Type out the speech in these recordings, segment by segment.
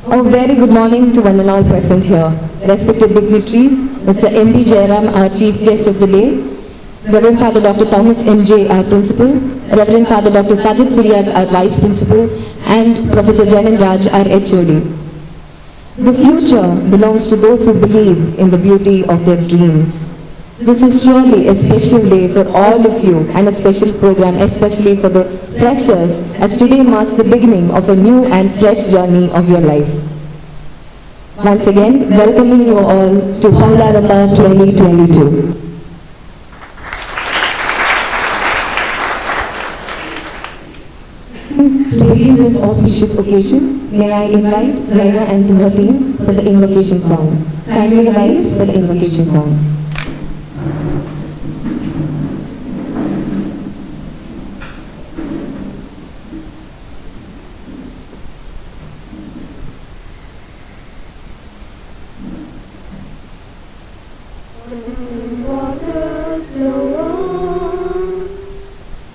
A very good morning to one and all present here. Respected dignitaries, Mr. M.D. Jairam, our Chief Guest of the day, Reverend Father Dr. Thomas M.J., our Principal, Reverend Father Dr. Sajid Siriak, our Vice Principal, and Professor Janan Raj, our HOD. The future belongs to those who believe in the beauty of their dreams. This is surely a special day for all of you and a special program especially for the freshers, as today marks the beginning of a new and fresh journey of your life. Once again, welcoming you all to Paularamba 2022. To begin this auspicious occasion, may I invite Zaina and Timothy for the invocation song. Kindly rise for the invocation song. Waters flow on,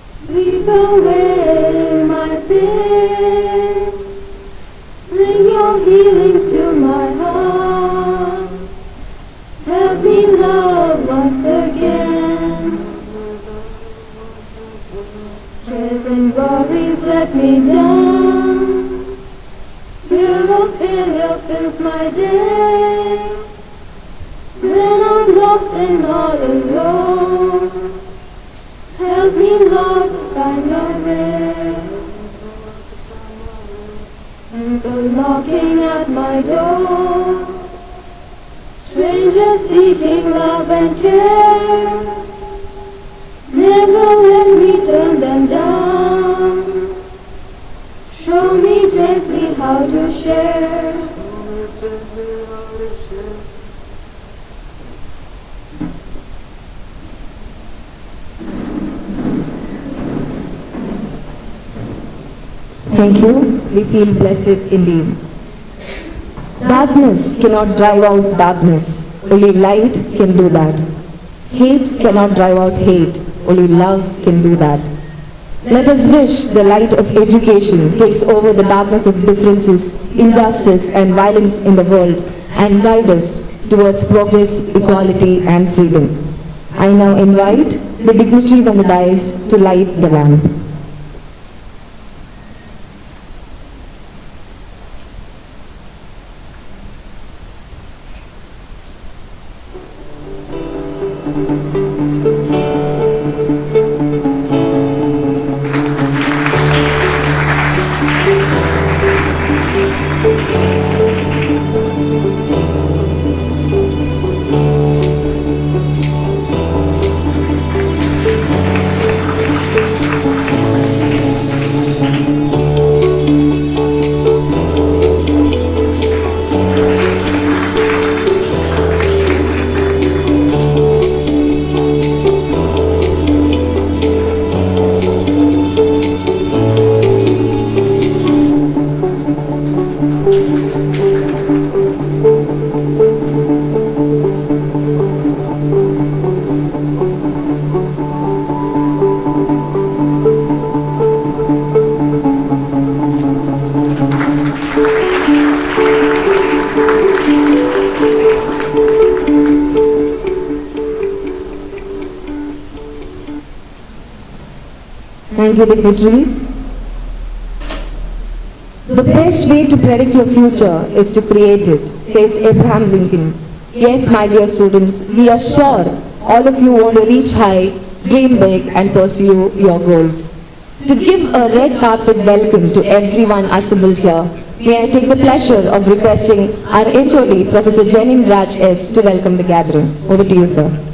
sweep away my pain, bring your healings to my heart, help me love once again. Cares and worries let me down, fear of failure fills my day. When I'm lost and all alone, help me, Lord, to find your way. People knocking at my door, strangers seeking love and care. Never let me turn them down. Show me gently how to share. Thank you. We feel blessed indeed. Darkness cannot drive out darkness. Only light can do that. Hate cannot drive out hate. Only love can do that. Let us wish the light of education takes over the darkness of differences, injustice and violence in the world and guide us towards progress, equality and freedom. I now invite the dignitaries on the dais to light the lamp. Thank you, dignitaries. The best way to predict your future is to create it, says Abraham Lincoln. Yes, my dear students, we are sure all of you want to reach high, dream big and pursue your goals. To give a red carpet welcome to everyone assembled here, may I take the pleasure of requesting our HOD, Professor Janan Raj S., to welcome the gathering. Over to you, sir.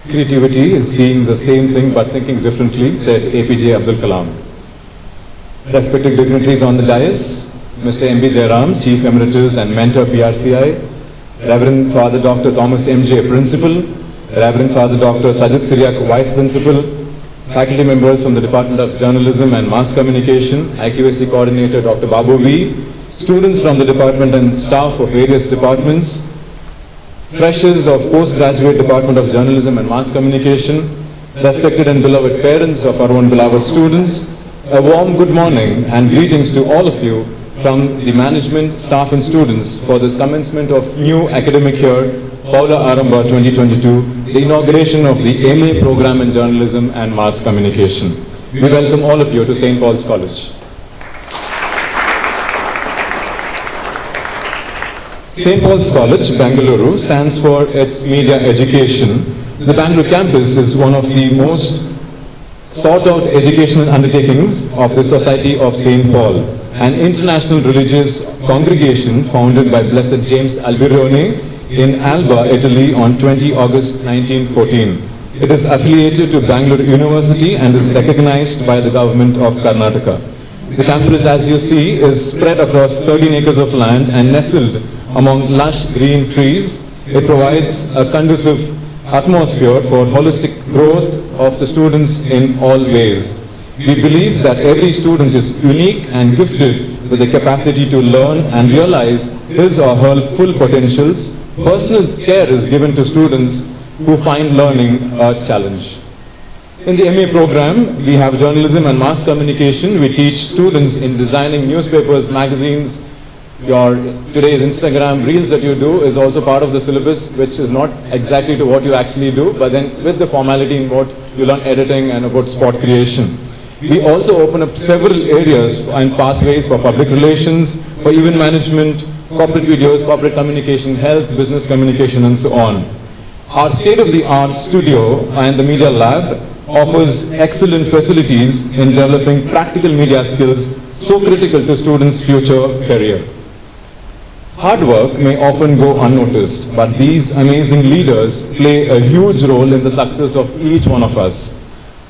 Creativity is seeing the same thing but thinking differently, said APJ Abdul Kalam. Respected dignitaries on the dais, Mr. M.B. Jairam, Chief Emeritus and Mentor PRCI, Reverend Father Dr. Thomas M.J., Principal, Reverend Father Dr. Sajid Siriak, Vice Principal, faculty members from the Department of Journalism and Mass Communication, IQAC Coordinator Dr. Babu V, students from the department and staff of various departments, freshers of postgraduate Department of Journalism and Mass Communication, respected and beloved parents of our own beloved students, a warm good morning and greetings to all of you from the management, staff and students for this commencement of new academic year, Paularamba 2022, the inauguration of the MA program in Journalism and Mass Communication. We welcome all of you to St. Paul's College. St. Paul's College, Bengaluru, stands for its media education. The Bangalore campus is one of the most sought-out educational undertakings of the Society of St. Paul, an international religious congregation founded by Blessed James Albirone in Alba, Italy on 20 August 1914. It is affiliated to Bangalore University and is recognized by the government of Karnataka. The campus, as you see, is spread across 13 acres of land and nestled among lush green trees. It provides a conducive atmosphere for holistic growth of the students in all ways. We believe that every student is unique and gifted with the capacity to learn and realize his or her full potentials. Personal care is given to students who find learning a challenge. In the MA program, we have journalism and mass communication. We teach students in designing newspapers, magazines. Your today's Instagram reels that you do is also part of the syllabus, which is not exactly to what you actually do, but then with the formality in what you learn editing and about spot creation. We also open up several areas and pathways for public relations, for event management, corporate videos, corporate communication, health, business communication, and so on. Our state-of-the-art studio and the media lab offers excellent facilities in developing practical media skills so critical to students' future career. Hard work may often go unnoticed, but these amazing leaders play a huge role in the success of each one of us.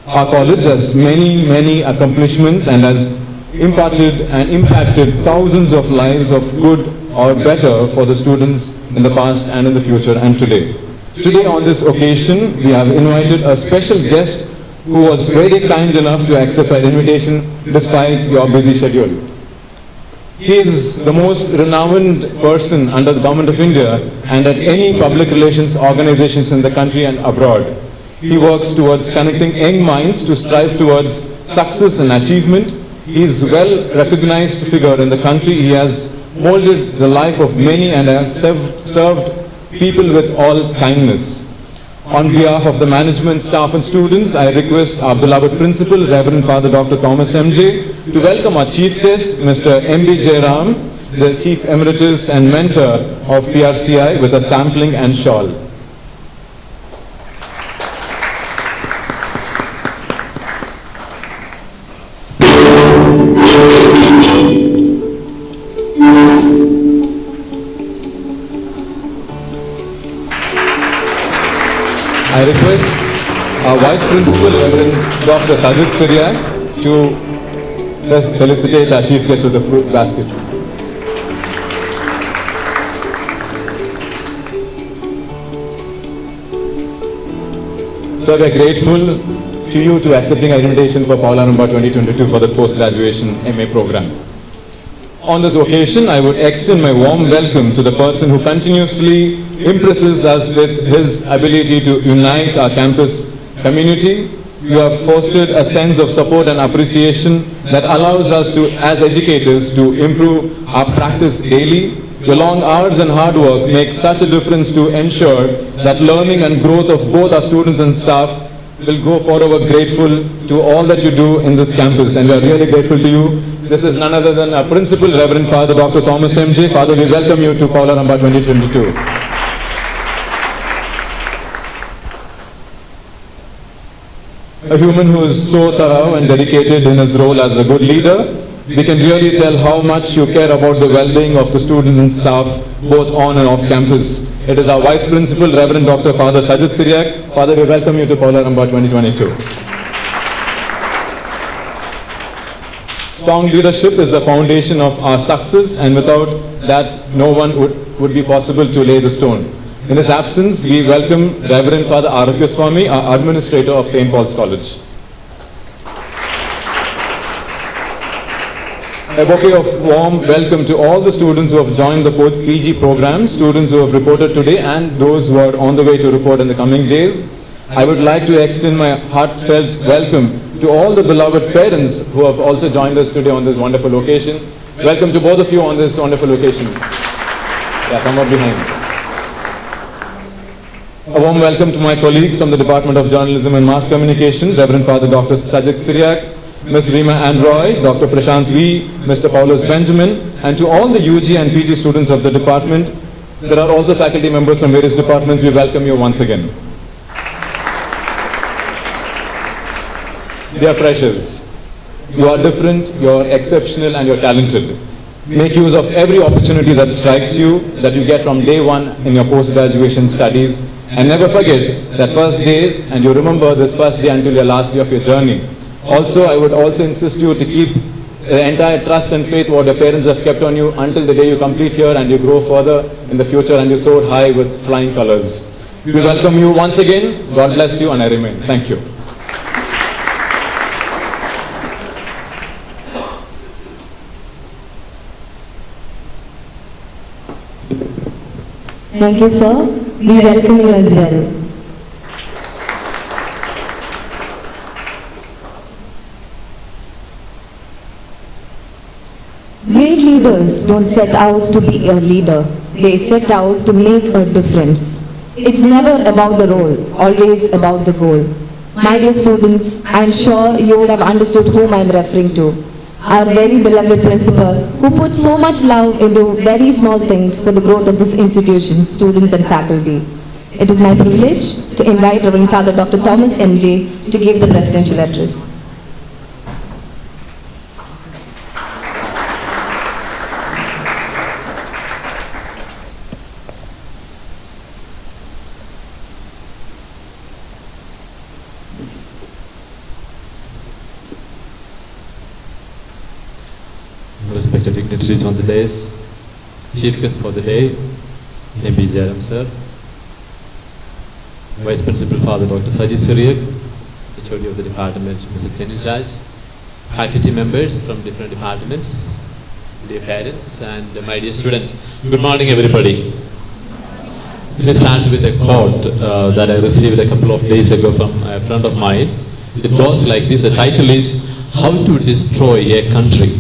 Our college has many accomplishments and has imparted and impacted thousands of lives of good or better for the students in the past and in the future and today. Today on this occasion, we have invited a special guest who was very kind enough to accept our invitation despite your busy schedule. He is the most renowned person under the Government of India and at any public relations organizations in the country and abroad. He works towards connecting young minds to strive towards success and achievement. He is a well-recognized figure in the country. He has molded the life of many and has served people with all kindness. On behalf of the management, staff and students, I request our beloved principal, Reverend Father Dr. Thomas M.J., to welcome our chief guest, Mr. M.B. Jairam, the Chief Emeritus and Mentor of PRCI, with a sampling and shawl. I request our Vice Principal, Reverend Dr. Sajid Siryak, to felicitate our Chief Guest with the fruit basket. So we are grateful to you to accepting our invitation for Paularamba 2022 for the post-graduation MA program. On this occasion, I would extend my warm welcome to the person who continuously impresses us with his ability to unite our campus community. You have fostered a sense of support and appreciation that allows us to, as educators, to improve our practice daily. Your long hours and hard work make such a difference to ensure that learning and growth of both our students and staff will go forever. Grateful to all that you do in this campus, and we are really grateful to you. This is none other than our principal, Reverend Father Dr. Thomas M.J. Father, we welcome you to Paularamba 2022. A human who is so thorough and dedicated in his role as a good leader, we can really tell how much you care about the well-being of the students and staff, both on and off campus. It is our Vice Principal, Reverend Dr. Father Sajid Siryak. Father, we welcome you to Paularamba 2022. Strong leadership is the foundation of our success, and without that, no one would be possible to lay the stone. In his absence, we welcome Reverend Father Aragya Swami, our Administrator of St. Paul's College. A bouquet of warm welcome to all the students who have joined the PG program, students who have reported today and those who are on the way to report in the coming days. I would like to extend my heartfelt welcome to all the beloved parents who have also joined us today on this wonderful occasion. Welcome to both of you on this wonderful occasion. Yeah, somewhat behind. A warm welcome to my colleagues from the Department of Journalism and Mass Communication, Reverend Father Dr. Sajid Syriac, Ms. Rima Androy, Dr. Prashant V, Mr. Paulus Benjamin, and to all the UG and PG students of the department. There are also faculty members from various departments. We welcome you once again. Dear freshers, you are different, you are exceptional, and you are talented. Make use of every opportunity that strikes you, that you get from day one in your post-graduation studies, and never forget that first day, and you remember this first day until your last day of your journey. Also, I would also insist you to keep the entire trust and faith what your parents have kept on you until the day you complete here and you grow further in the future and you soar high with flying colors. We welcome you once again. God bless you, and I remain. Thank you. Thank you, sir. We welcome you as well. Great leaders don't set out to be a leader. They set out to make a difference. It's never about the role, always about the goal. My dear students, I'm sure you would have understood whom I'm referring to. Our very beloved principal, who put so much love into very small things for the growth of this institution, students and faculty. It is my privilege to invite Reverend Father Dr. Thomas MJ to give the presidential address. Respected dignitaries on the dais, Chief Guest for the day, MB Jairam sir, Vice Principal Father Dr. Sajid Syriac, HOD of the department, Mr. Chen in charge, faculty members from different departments, dear parents and my dear students. Good morning everybody. Let's start with a quote that I received a couple of days ago from a friend of mine. It goes like this, the title is, How to Destroy a Country.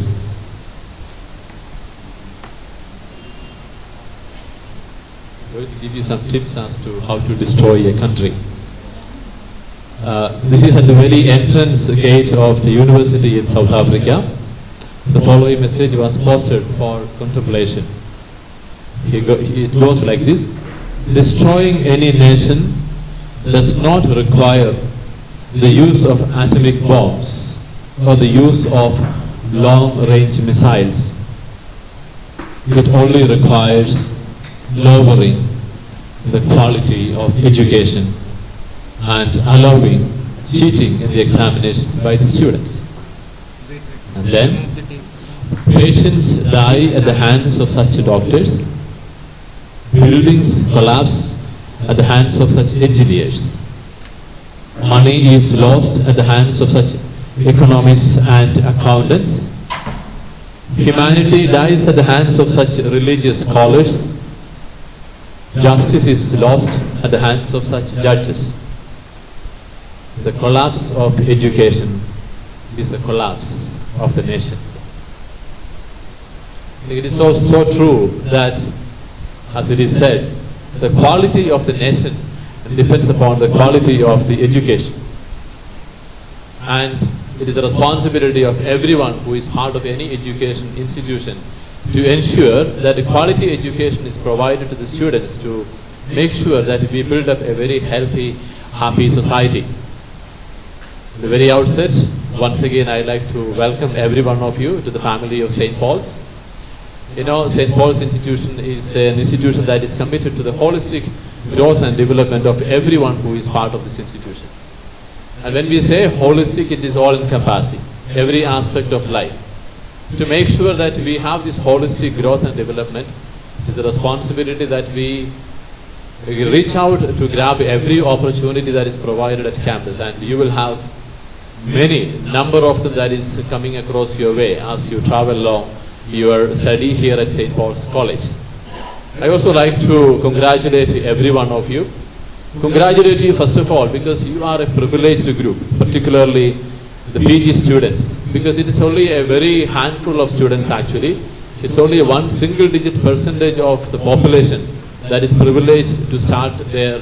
I'm going to give you some tips as to how to destroy a country. This is at the very entrance gate of the university in South Africa. The following message was posted for contemplation. It goes like this: destroying any nation does not require the use of atomic bombs or the use of long-range missiles. It only requires lowering the quality of education and allowing cheating in the examinations by the students. And then patients die at the hands of such doctors, buildings collapse at the hands of such engineers, money is lost at the hands of such economists and accountants, humanity dies at the hands of such religious scholars, justice is lost at the hands of such judges. The collapse of education is the collapse of the nation. It is so true that, as it is said, the quality of the nation depends upon the quality of the education. And it is the responsibility of everyone who is part of any education institution to ensure that a quality education is provided to the students, to make sure that we build up a very healthy, happy society. At the very outset, once again I'd like to welcome every one of you to the family of St. Paul's. You know, St. Paul's institution is an institution that is committed to the holistic growth and development of everyone who is part of this institution. And when we say holistic, it is all encompassing, every aspect of life. To make sure that we have this holistic growth and development, it is a responsibility that we reach out to grab every opportunity that is provided at campus, and you will have many number of them that is coming across your way as you travel along your study here at St. Paul's College. I also like to congratulate every one of you. Congratulate you first of all because you are a privileged group, particularly the PG students, because it is only a very handful of students actually. It's only one single digit percentage of the population that is privileged to start their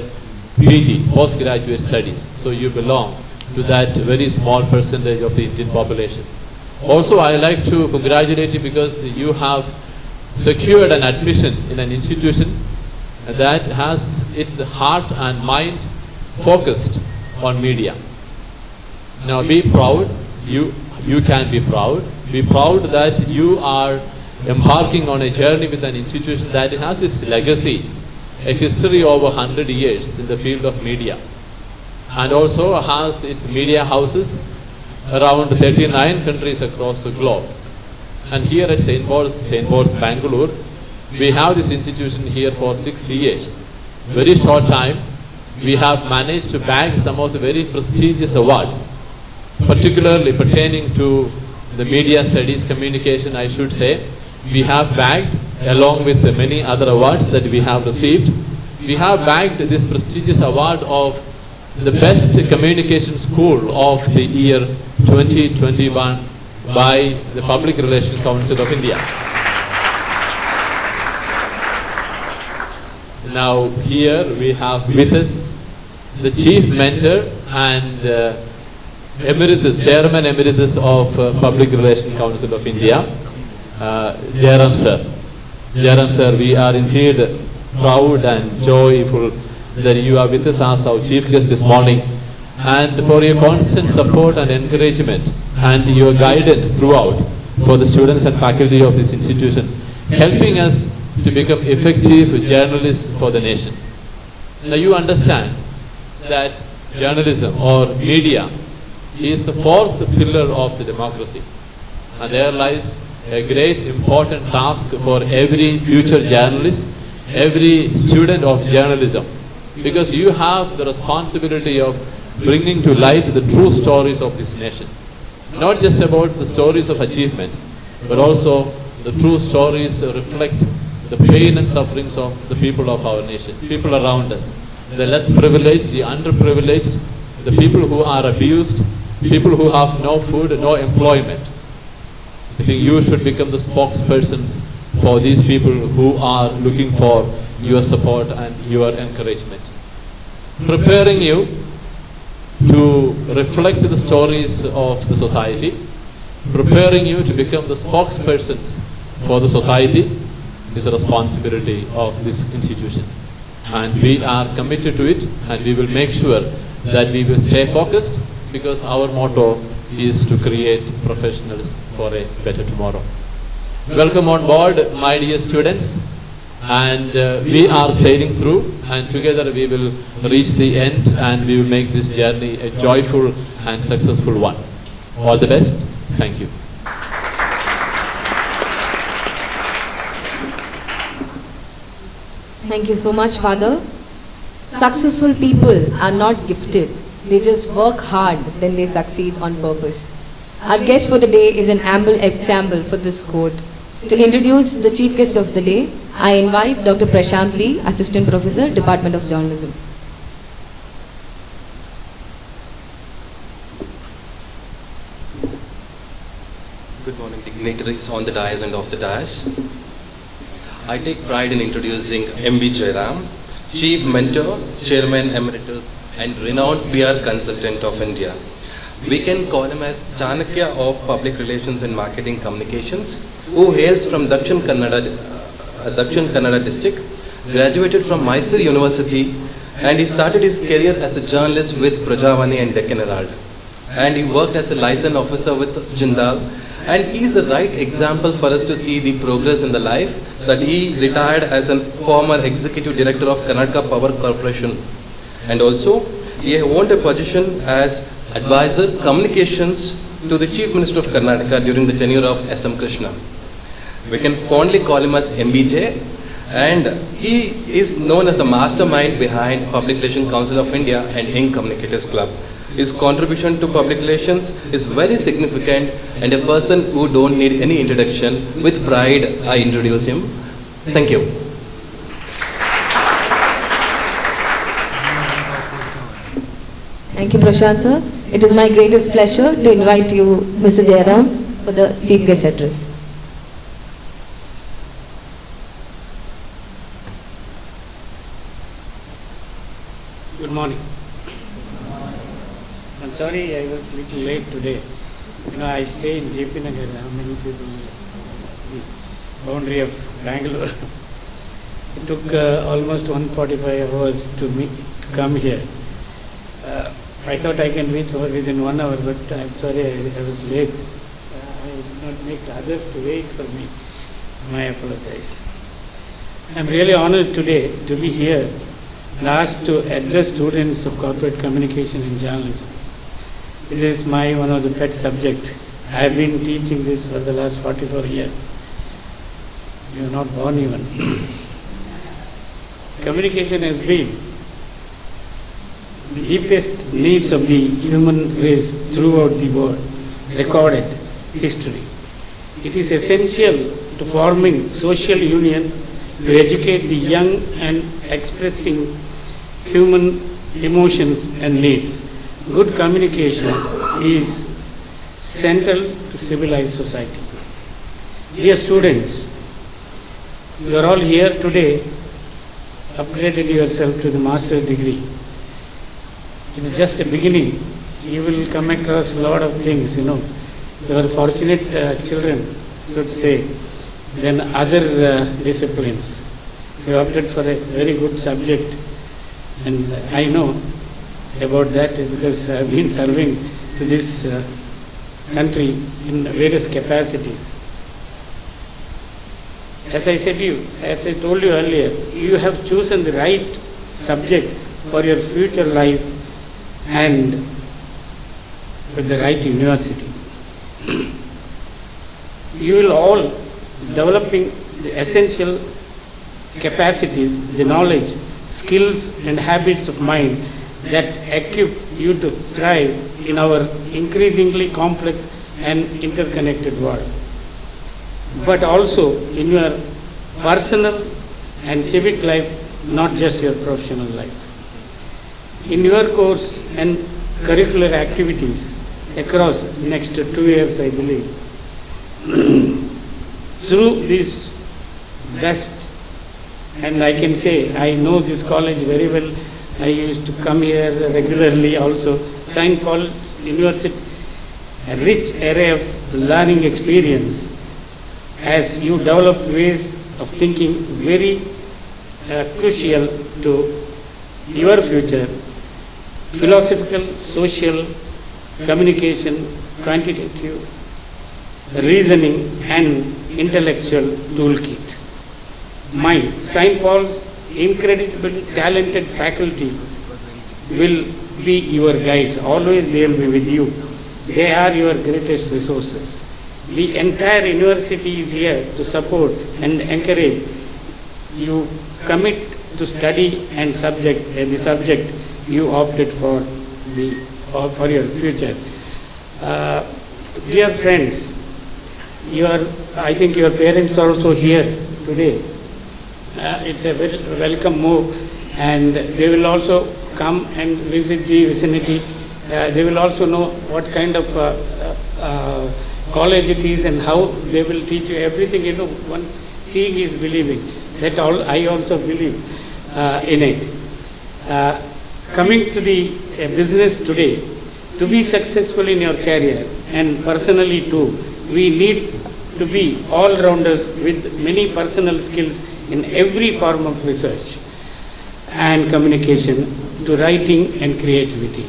PG, postgraduate studies. So you belong to that very small percentage of the Indian population. Also, I like to congratulate you because you have secured an admission in an institution that has its heart and mind focused on media. Now be proud, you can be proud. Be proud that you are embarking on a journey with an institution that has its legacy, a history over 100 years in the field of media, and also has its media houses around 39 countries across the globe. And here at St. Paul's BENGALURU, we have this institution here for 6 years. Very short time, we have managed to bag some of the very prestigious awards, particularly pertaining to the media studies, communication, I should say. We have bagged, along with the many other awards that we have received, we have bagged this prestigious award of the best communication school of the year 2021 by the Public Relations Council of India. Now here we have with us the Chief Mentor and Emeritus, Chairman Emeritus of Public Relations Council of India, Jairam sir. Jairam sir, we are indeed proud and joyful that you are with us as our chief guest this morning, and for your constant support and encouragement and your guidance throughout for the students and faculty of this institution, helping us to become effective journalists for the nation. Now you understand that journalism or media is the fourth pillar of the democracy, and there lies a great important task for every future journalist, every student of journalism, because you have the responsibility of bringing to light the true stories of this nation. Not just about the stories of achievements, but also the true stories reflect the pain and sufferings of the people of our nation, people around us, the less privileged, the underprivileged, the people who are abused, people who have no food, no employment. I think you should become the spokespersons for these people who are looking for your support and your encouragement. Preparing you to reflect the stories of the society, preparing you to become the spokespersons for the society is a responsibility of this institution. And we are committed to it, and we will make sure that we will stay focused, because our motto is to create professionals for a better tomorrow. Welcome on board, my dear students, and we are sailing through, and together we will reach the end, and we will make this journey a joyful and successful one. All the best. Thank you. Thank you so much, Father. Successful people are not gifted. They just work hard, then they succeed on purpose. Our guest for the day is an ample example for this quote. To introduce the chief guest of the day, I invite Dr. Prashant Lee, Assistant Professor, Department of Journalism. Good morning, dignitaries on the dais and off the dais. I take pride in introducing M.B. Jairam, Chief Mentor, Chairman Emeritus, and renowned PR consultant of India. We can call him as Chanakya of Public Relations and Marketing Communications, who hails from Dakshin Kannada district, graduated from Mysore University, and he started his career as a journalist with Prajavani and Deccan Herald. And he worked as a liaison officer with Jindal, and he is the right example for us to see the progress in the life that he retired as a former executive director of Karnataka Power Corporation. And also, he owned a position as advisor communications to the Chief Minister of Karnataka during the tenure of S.M. Krishna. We can fondly call him as MBJ, and he is known as the mastermind behind Public Relations Council of India and Young Communicators Club. His contribution to public relations is very significant and a person who don't need any introduction. With pride, I introduce him. Thank you. Thank you, Prashant sir. It is my greatest pleasure to invite you, Mr. Jairam, for the chief guest address. Good morning. I'm sorry I was a little late today. I stay in JP Nagar. How many people? The boundary of Bangalore. It took almost 145 hours to come here. I thought I can reach over within 1 hour, but I'm sorry I was late. I did not make others to wait for me. I apologize. I'm really honored today to be here and asked to address students of corporate communication and journalism. It is one of the pet subjects. I have been teaching this for the last 44 years. You are not born even. Communication has been the deepest needs of the human race throughout the world, recorded history. It is essential to forming social union, to educate the young and expressing human emotions and needs. Good communication is central to civilized society. Dear students, you are all here today, upgraded yourself to the master's degree. It is just a beginning. You will come across a lot of things, You are fortunate children, so to say, than other disciplines. You opted for a very good subject, and I know about that because I have been serving to this country in various capacities. As I said to you, as I told you earlier, you have chosen the right subject for your future life and with the right university. You will all developing the essential capacities, the knowledge, skills and habits of mind that equip you to thrive in our increasingly complex and interconnected world, but also in your personal and civic life, not just your professional life. In your course and curricular activities across next 2 years, I believe, through this best, and I can say I know this college very well. I used to come here regularly also. St. Paul's University, a rich array of learning experience as you develop ways of thinking very crucial to your future. Philosophical, social, communication, quantitative, reasoning and intellectual toolkit. My St. Paul's incredibly talented faculty will be your guides. Always they will be with you. They are your greatest resources. The entire university is here to support and encourage you. Commit to study and the subject you opted for your future. Dear friends, I think your parents are also here today. It's a very welcome move, and they will also come and visit the vicinity. They will also know what kind of college it is and how they will teach you everything. Once seeing is believing. That I also believe in it. Coming to the business today, to be successful in your career and personally too, we need to be all-rounders with many personal skills in every form of research and communication to writing and creativity.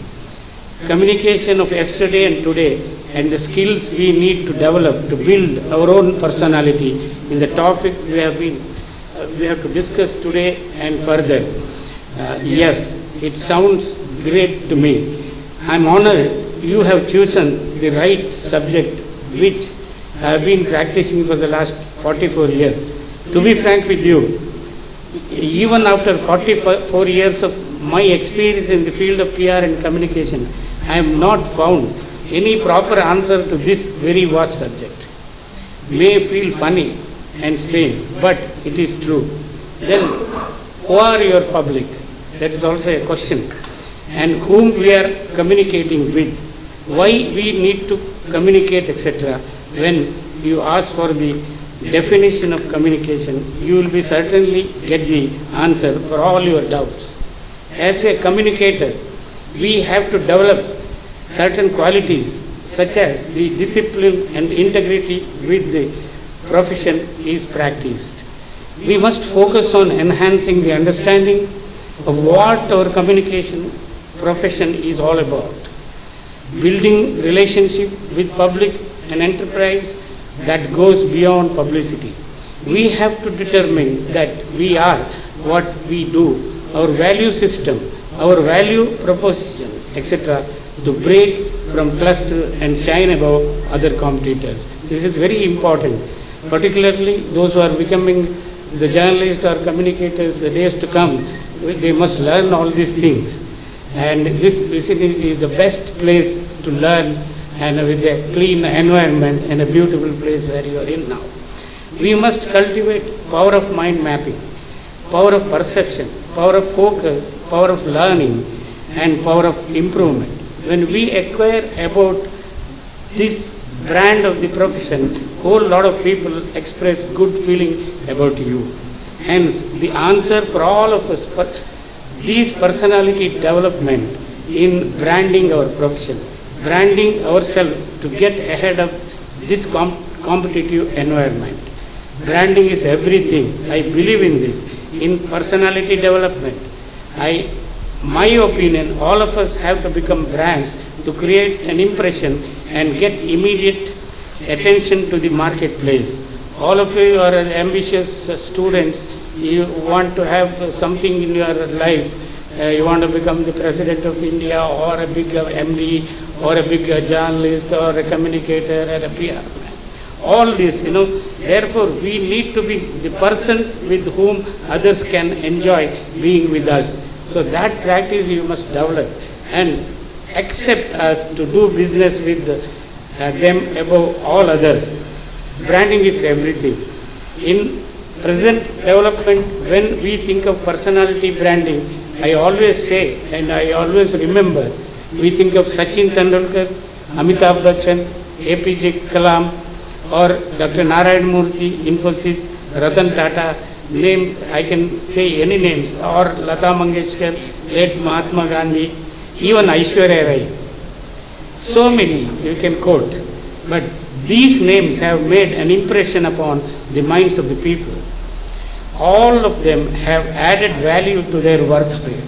Communication of yesterday and today and the skills we need to develop to build our own personality in the topic we have to discuss today and further. Yes, it sounds great to me. I'm honored you have chosen the right subject which I have been practicing for the last 44 years. To be frank with you, even after 44 years of my experience in the field of PR and communication, I have not found any proper answer to this very vast subject. May feel funny and strange, but it is true. Then, who are your public? That is also a question. And whom we are communicating with. Why we need to communicate, etc. When you ask for the definition of communication, you will be certainly get the answer for all your doubts. As a communicator, we have to develop certain qualities such as the discipline and integrity with the profession is practiced. We must focus on enhancing the understanding of what our communication profession is all about. Building relationship with public and enterprise that goes beyond publicity. We have to determine that we are what we do, our value system, our value proposition, etc., to break from cluster and shine above other competitors. This is very important, particularly those who are becoming the journalists or communicators the days to come. They must learn all these things. And this vicinity is the best place to learn, and with a clean environment and a beautiful place where you are in now. We must cultivate power of mind mapping, power of perception, power of focus, power of learning, and power of improvement. When we acquire about this brand of the profession, whole lot of people express good feeling about you. Hence, the answer for all of us for these personality development in branding our profession, branding ourselves to get ahead of this competitive environment. Branding is everything. I believe in this. In personality development, my opinion, all of us have to become brands to create an impression and get immediate attention to the marketplace. All of you are ambitious students. You want to have something in your life. You want to become the President of India or a big MD or a big journalist or a communicator or a PR man. All this, therefore we need to be the persons with whom others can enjoy being with us. So that practice you must develop and accept us to do business with them above all others. Branding is everything. In present development, when we think of personality branding, I always say and I always remember, we think of Sachin Tendulkar, Amitabh Bachchan, APJ Kalam, or Dr. Narayan Murthy, Infosys, Ratan Tata, name, I can say any names, or Lata Mangeshkar, late Mahatma Gandhi, even Aishwarya Rai. So many you can quote, but these names have made an impression upon the minds of the people. All of them have added value to their workspace.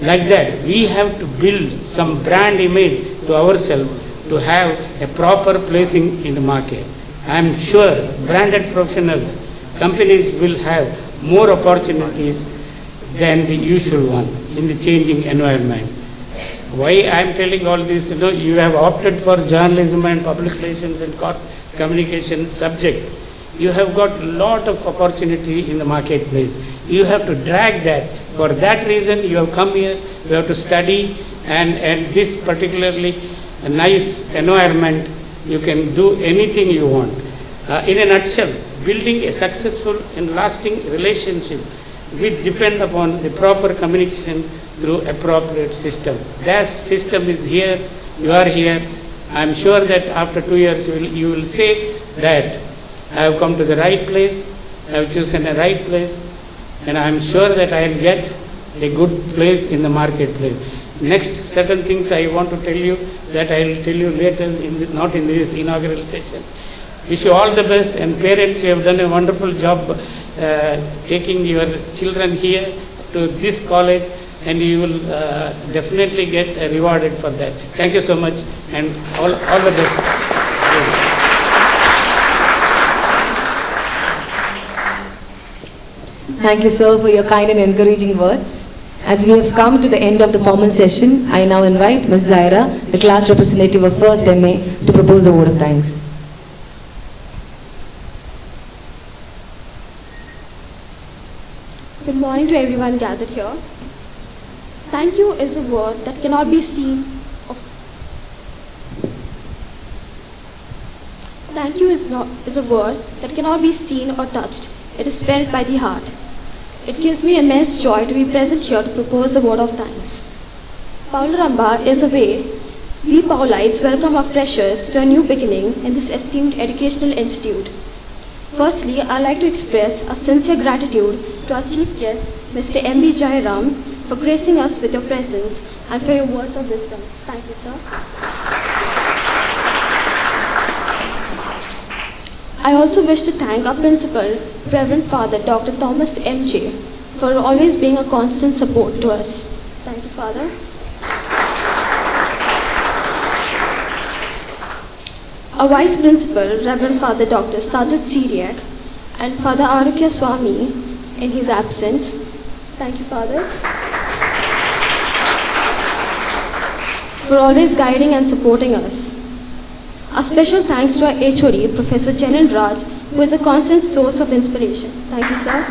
Like that, we have to build some brand image to ourselves to have a proper placing in the market. I am sure branded professionals, companies will have more opportunities than the usual one in the changing environment. Why I am telling all this, you have opted for journalism and public relations and communication subject. You have got a lot of opportunity in the marketplace. You have to drag that. For that reason, you have come here, you have to study, and this particularly a nice environment, you can do anything you want. In a nutshell, building a successful and lasting relationship will depend upon the proper communication through appropriate system. That system is here, you are here. I am sure that after 2 years you will say that I have come to the right place, I have chosen a right place, and I am sure that I will get a good place in the marketplace. Next, certain things I want to tell you that I will tell you later, not in this inaugural session. Wish you all the best, and parents, you have done a wonderful job taking your children here to this college, and you will definitely get rewarded for that. Thank you so much, and all the best. Thank you, sir, for your kind and encouraging words. As we have come to the end of the formal session, I now invite Ms. Zaira, the class representative of First MA, to propose a word of thanks. Good morning to everyone gathered here. Thank you is a word that cannot be seen Thank you is a word that cannot be seen or touched. It is felt by the heart. It gives me immense joy to be present here to propose the word of thanks. Paularamba is a way we Paulites welcome our freshers to a new beginning in this esteemed educational institute. Firstly, I'd like to express a sincere gratitude to our chief guest, Mr. M.B. Jairam, for gracing us with your presence and for your words of wisdom. Thank you, sir. I also wish to thank our principal, Reverend Father Dr. Thomas M.J., for always being a constant support to us. Thank you, Father. Our Vice Principal, Reverend Father Dr. Sajid Syriac, and Father Arukya Swami in his absence. Thank you, Fathers, for always guiding and supporting us. A special thanks to our HOD, Professor Janan Raj, who is a constant source of inspiration. Thank you, sir.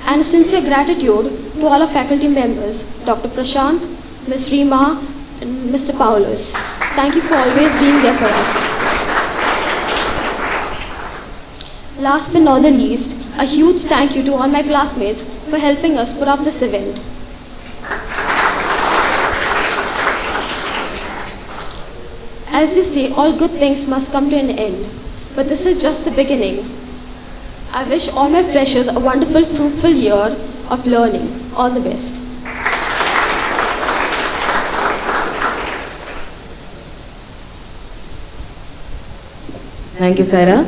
And a sincere gratitude to all our faculty members, Dr. Prashant, Ms. Rima, and Mr. Paulus. Thank you for always being there for us. Last but not the least, a huge thank you to all my classmates for helping us put up this event. As they say, all good things must come to an end, but this is just the beginning. I wish all my freshers a wonderful, fruitful year of learning. All the best. Thank you, Sarah.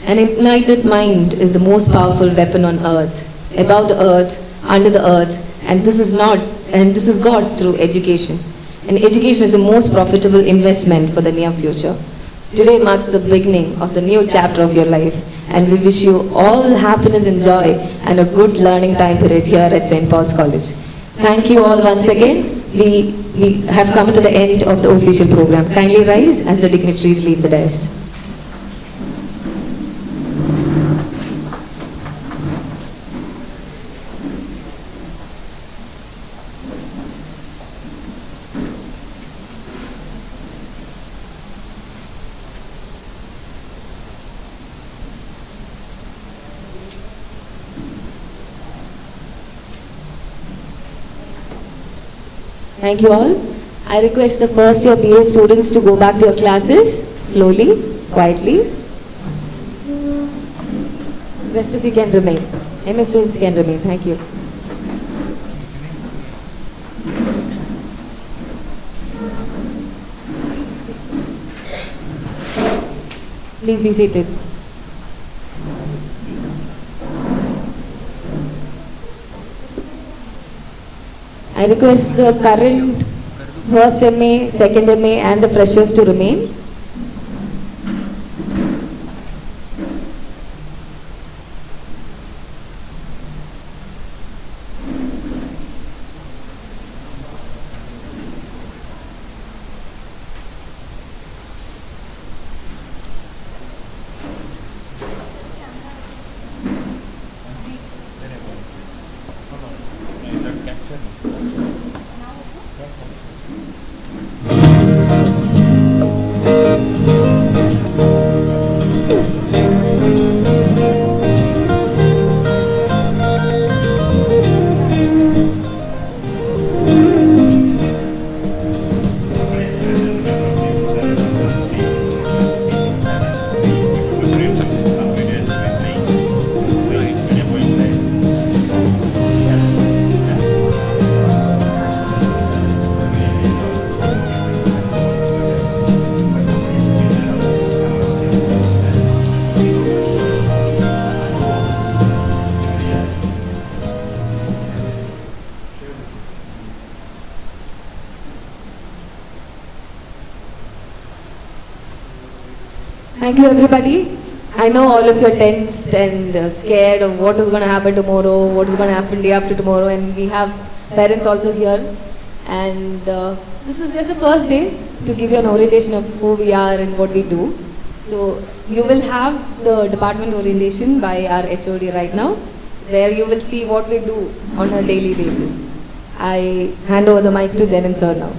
An ignited mind is the most powerful weapon on earth, above the earth, under the earth, and this is God through education. And education is the most profitable investment for the near future. Today marks the beginning of the new chapter of your life, and we wish you all happiness and joy and a good learning time period here at St. Paul's College. Thank you all once again. We have come to the end of the official program. Kindly rise as the dignitaries leave the dais. Thank you all. I request the first year BA students to go back to your classes, slowly, quietly. Rest of you can remain. MS students can remain. Thank you. Please be seated. I request the current first MA, second MA and the freshers to remain. Thank you everybody. I know all of you are tensed and scared of what is going to happen tomorrow, what is going to happen day after tomorrow, and we have parents also here. And this is just the first day to give you an orientation of who we are and what we do. So you will have the department orientation by our HOD right now. There you will see what we do on a daily basis. I hand over the mic to Jen and Sir now.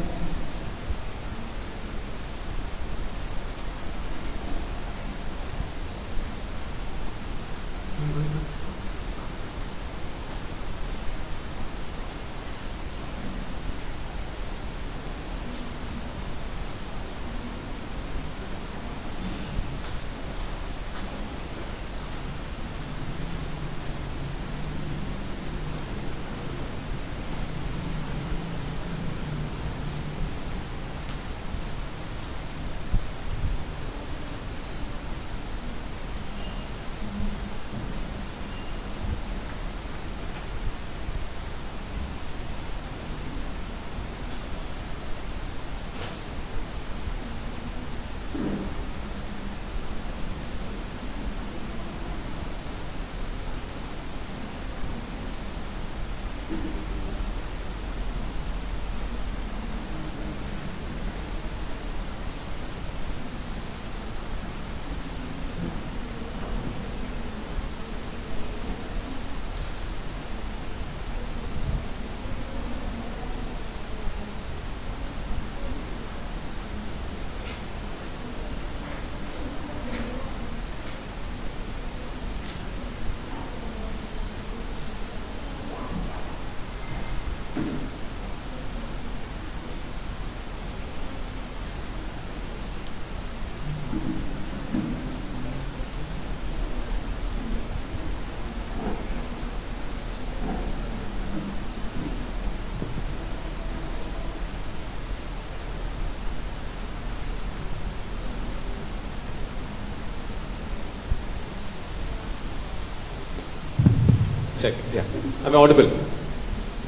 Check. Yeah. Am I audible?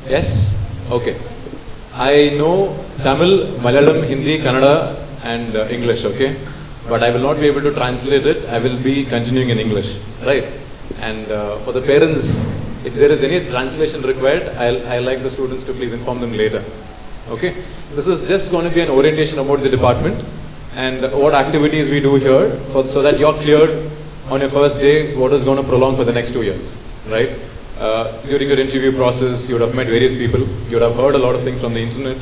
Yes? Okay. I know Tamil, Malayalam, Hindi, Kannada and English, okay? But I will not be able to translate it. I will be continuing in English, right? And for the parents, if there is any translation required, I'll like the students to please inform them later. Okay? This is just going to be an orientation about the department and what activities we do here so that you're cleared on your first day what is going to prolong for the next 2 years, right? During your interview process, you would have met various people. You would have heard a lot of things from the internet.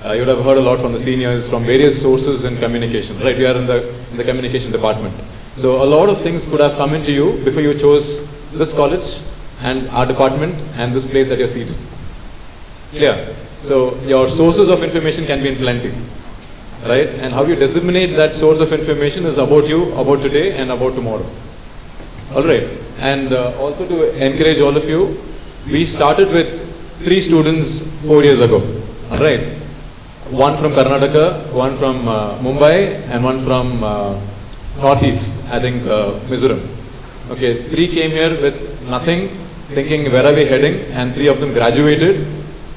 You would have heard a lot from the seniors, from various sources in communication, right? We are in the communication department. So a lot of things could have come into you before you chose this college and our department and this place that you're seated. Clear? So your sources of information can be in plenty, right? And how you disseminate that source of information is about you, about today and about tomorrow. All right. And also to encourage all of you, we started with 3 students 4 years ago. All right. One from Karnataka, one from Mumbai, and one from Northeast, I think Mizoram. Okay, 3 came here with nothing, thinking where are we heading, and 3 of them graduated.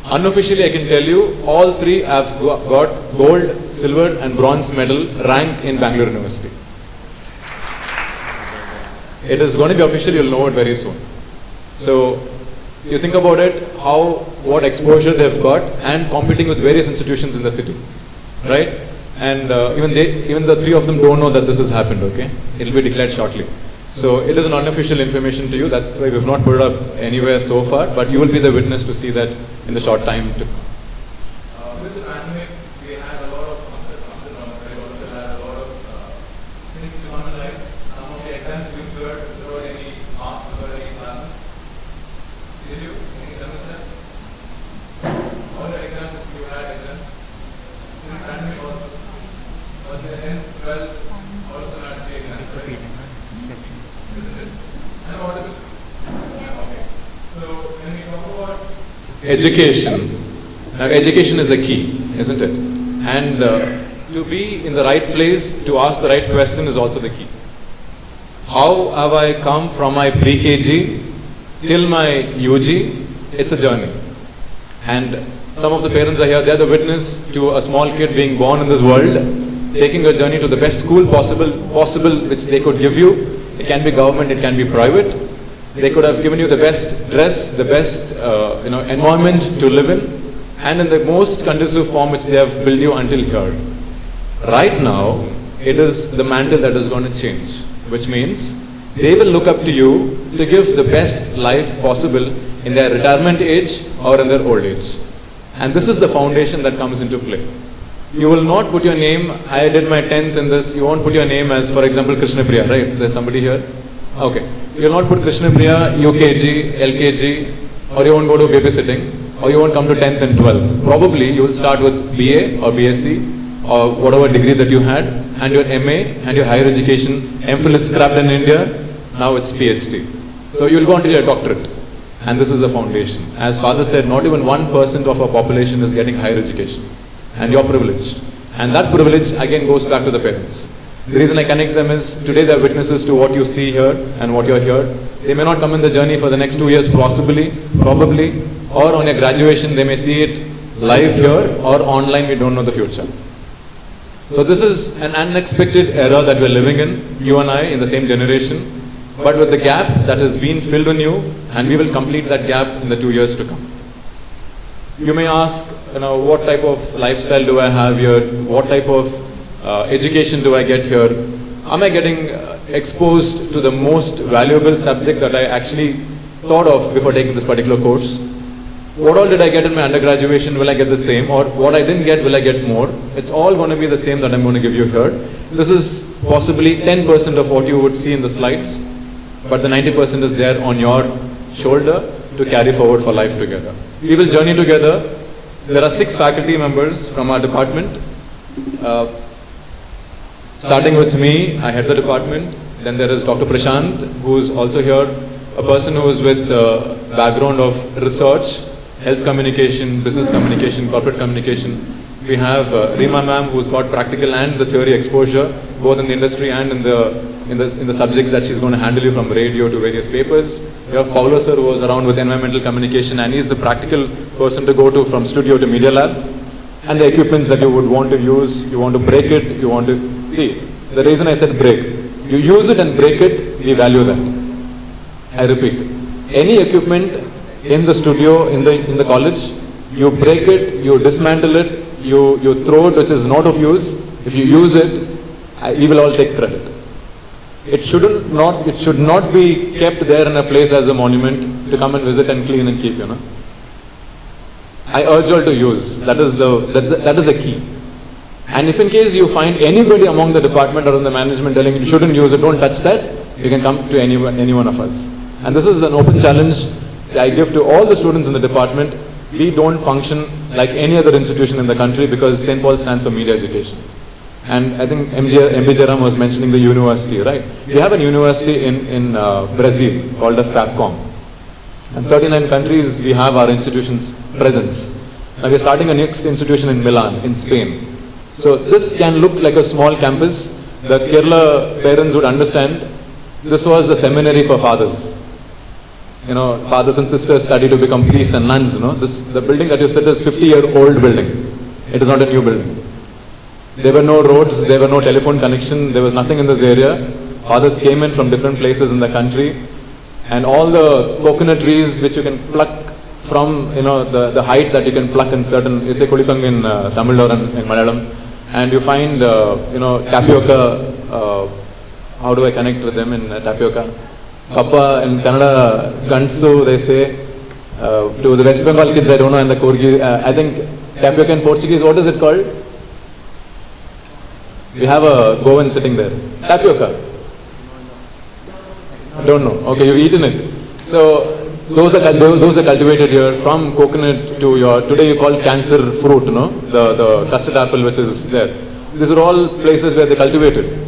Unofficially, I can tell you, all 3 have got gold, silver, and bronze medal rank in Bangalore University. It is going to be official, you'll know it very soon. So, you think about it, what exposure they've got and competing with various institutions in the city, right? And even the 3 of them don't know that this has happened, okay? It'll be declared shortly. So, it is an unofficial information to you, that's why we've not put it up anywhere so far, but you will be the witness to see that in the short time to come. With the pandemic, we had a lot of ups and downs, we also had a lot of things to come in life. Some of the exams you cleared without any marks, without any classes. Did you? Any semester? All the exams you had exams. In the pandemic also. Was there 10, 12, also had the exams, right? Isn't it? I'm audible? Yeah. Okay. So when we talk about education, education is the key, isn't it? And to be in the right place, to ask the right question is also the key. How have I come from my pre-KG till my UG? It's a journey. And some of the parents are here, they are the witness to a small kid being born in this world, taking a journey to the best school possible which they could give you. It can be government, it can be private. They could have given you the best dress, the best environment to live in, and in the most conducive form which they have built you until here. Right now, it is the mantle that is going to change, which means they will look up to you to give the best life possible in their retirement age or in their old age. And this is the foundation that comes into play. You will not put your name, I did my 10th in this, you won't put your name as, for example, Krishna Priya, right? There's somebody here. Okay. You'll not put Krishna Priya, UKG, LKG, or you won't go to babysitting, or you won't come to 10th and 12th. Probably you will start with BA or BSc, or whatever degree that you had, and your MA and your higher education, MPhil is scrapped in India, now it's PhD. So you will go on to your doctorate. And this is the foundation. As Father said, not even 1% of our population is getting higher education. And you're privileged. And that privilege again goes back to the parents. The reason I connect them is today they're witnesses to what you see here and what you're here. They may not come in the journey for the next 2 years, possibly, probably, or on your graduation they may see it live here or online, we don't know the future. So this is an unexpected era that we're living in, you and I in the same generation, but with the gap that has been filled in you, and we will complete that gap in the 2 years to come. You may ask, what type of lifestyle do I have here? What type of education do I get here? Am I getting exposed to the most valuable subject that I actually thought of before taking this particular course? What all did I get in my undergraduation? Will I get the same? Or what I didn't get, will I get more? It's all going to be the same that I'm going to give you here. This is possibly 10% of what you would see in the slides, but the 90% is there on your shoulder to carry forward for life together. We will journey together. There are 6 faculty members from our department. Starting with me, I head the department. Then there is Dr. Prashant, who is also here, a person who is with background of research, health communication, business communication, corporate communication. We have Rima ma'am, who's got practical and the theory exposure, both in the industry and in the subjects that she's going to handle you from radio to various papers. We have Paulo sir, who was around with environmental communication, and he's the practical person to go to from studio to media lab. And the equipments that you would want to use, you want to break it, you want to see. The reason I said break, you use it and break it, we value that. I repeat, any equipment in the studio, in the college, you break it, you dismantle it, you throw it which is not of use. If you use it, we will all take credit. It should not be kept there in a place as a monument to come and visit and clean and keep, I urge you all to use. That is the key. And if in case you find anybody among the department or in the management telling you shouldn't use it, don't touch that, you can come to any one of us. And this is an open challenge I give to all the students in the department. We don't function like any other institution in the country because St. Paul stands for media education. And I think MB Jaram was mentioning the university, right? We have a university in Brazil called the FAPCOM. And 39 countries we have our institution's presence. Now we're starting a next institution in Milan, in Spain. So this can look like a small campus. The Kerala parents would understand this was a seminary for fathers. Fathers and sisters study to become priests and nuns. The building that you sit is 50-year-old building. It is not a new building. There were no roads, there were no telephone connection, there was nothing in this area. Fathers came in from different places in the country, and all the coconut trees which you can pluck from, the height that you can pluck in certain, it's a kulithang in Tamil or in Malayalam, and you find, tapioca, how do I connect with them in tapioca? Kappa in Kannada, Gansu, they say. To the West Bengal kids, I don't know, and the Korgi, I think tapioca in Portuguese, what is it called? We have a Goan sitting there. Tapioca. I don't know. Okay, you've eaten it. So those are cultivated here from coconut to your, today you call cancer fruit, the custard apple which is there. These are all places where they cultivated.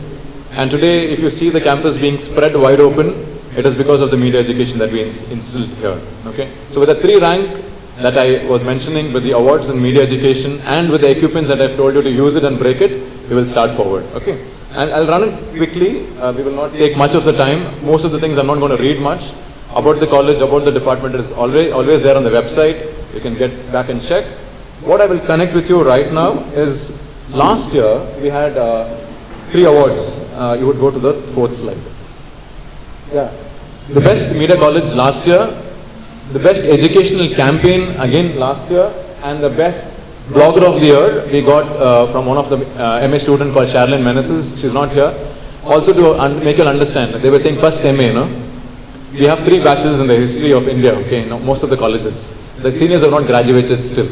And today if you see the campus being spread wide open, it is because of the media education that we instilled here. Okay. So with the 3 rank that I was mentioning, with the awards in media education and with the equipments that I've told you to use it and break it, we will start forward. Okay. And I'll run it quickly. We will not take much of the time. Most of the things I'm not going to read much. About the college, about the department is always there on the website. You can get back and check. What I will connect with you right now is last year we had 3 awards. You would go to the 4th slide. Yeah. The best media college last year, the best educational campaign again last year, and the best blogger of the year we got from one of the MA student called Charlene Meneses. She's not here. Also to make you understand, they were saying first MA, we have 3 batches in the history of India, okay, most of the colleges. The seniors have not graduated still,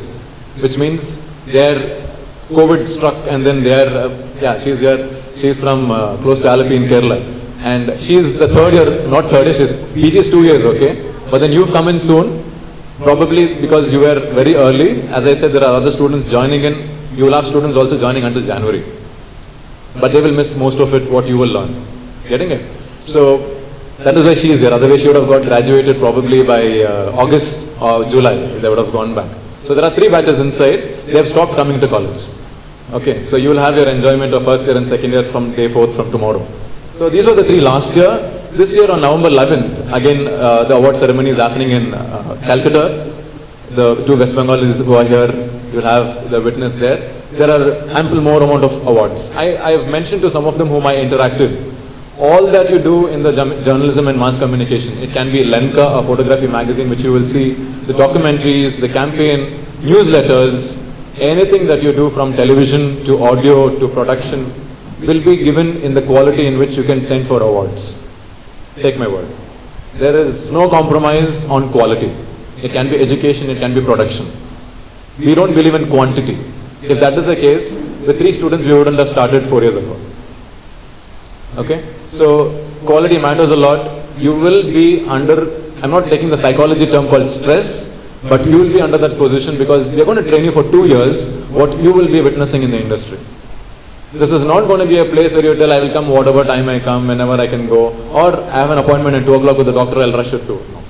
which means they're COVID struck and then they're, she's here, she's from close to Alapi in Kerala. And she's the third year, not third year, she's PG is 2 years, okay? But then you've come in soon, probably because you were very early. As I said, there are other students joining in. You will have students also joining until January. But they will miss most of it, what you will learn. Getting it? So, that is why she is here. Otherwise, she would have got graduated probably by August or July. They would have gone back. So, there are 3 batches inside. They have stopped coming to college. Okay, so you will have your enjoyment of first year and second year from day 4th from tomorrow. So, these were the 3 last year. This year on November 11th, again, the award ceremony is happening in Calcutta. The 2 West Bengalis who are here, you will have the witness there. There are ample more amount of awards. I have mentioned to some of them whom I interacted. All that you do in the journalism and mass communication, it can be Lenka, a photography magazine which you will see, the documentaries, the campaign, newsletters, anything that you do from television to audio to production will be given in the quality in which you can send for awards. Take my word. There is no compromise on quality. It can be education, it can be production. We don't believe in quantity. If that is the case, with 3 students we wouldn't have started 4 years ago. Okay? So, quality matters a lot. You will be under, I'm not taking the psychology term called stress, but you will be under that position because they're going to train you for 2 years what you will be witnessing in the industry. This is not going to be a place where you tell I will come whatever time I come, whenever I can go, or I have an appointment at 2 o'clock with the doctor, I'll rush at 2. No.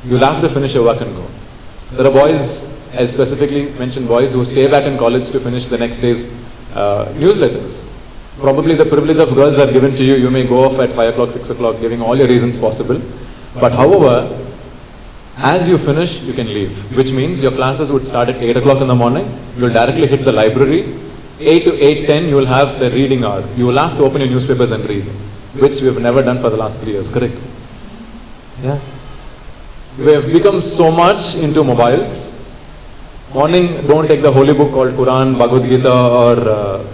You'll have to finish your work and go. There are boys, I specifically mentioned boys who stay back in college to finish the next day's newsletters. Probably the privilege of girls are given to you. You may go off at 5 o'clock, 6 o'clock, giving all your reasons possible. But however, as you finish, you can leave. Which means your classes would start at 8 o'clock in the morning. You will directly hit the library. 8 to 8:10, you will have the reading hour. You will have to open your newspapers and read. Which we have never done for the last 3 years, correct? Yeah. We have become so much into mobiles. Morning, don't take the holy book called Quran, Bhagavad Gita or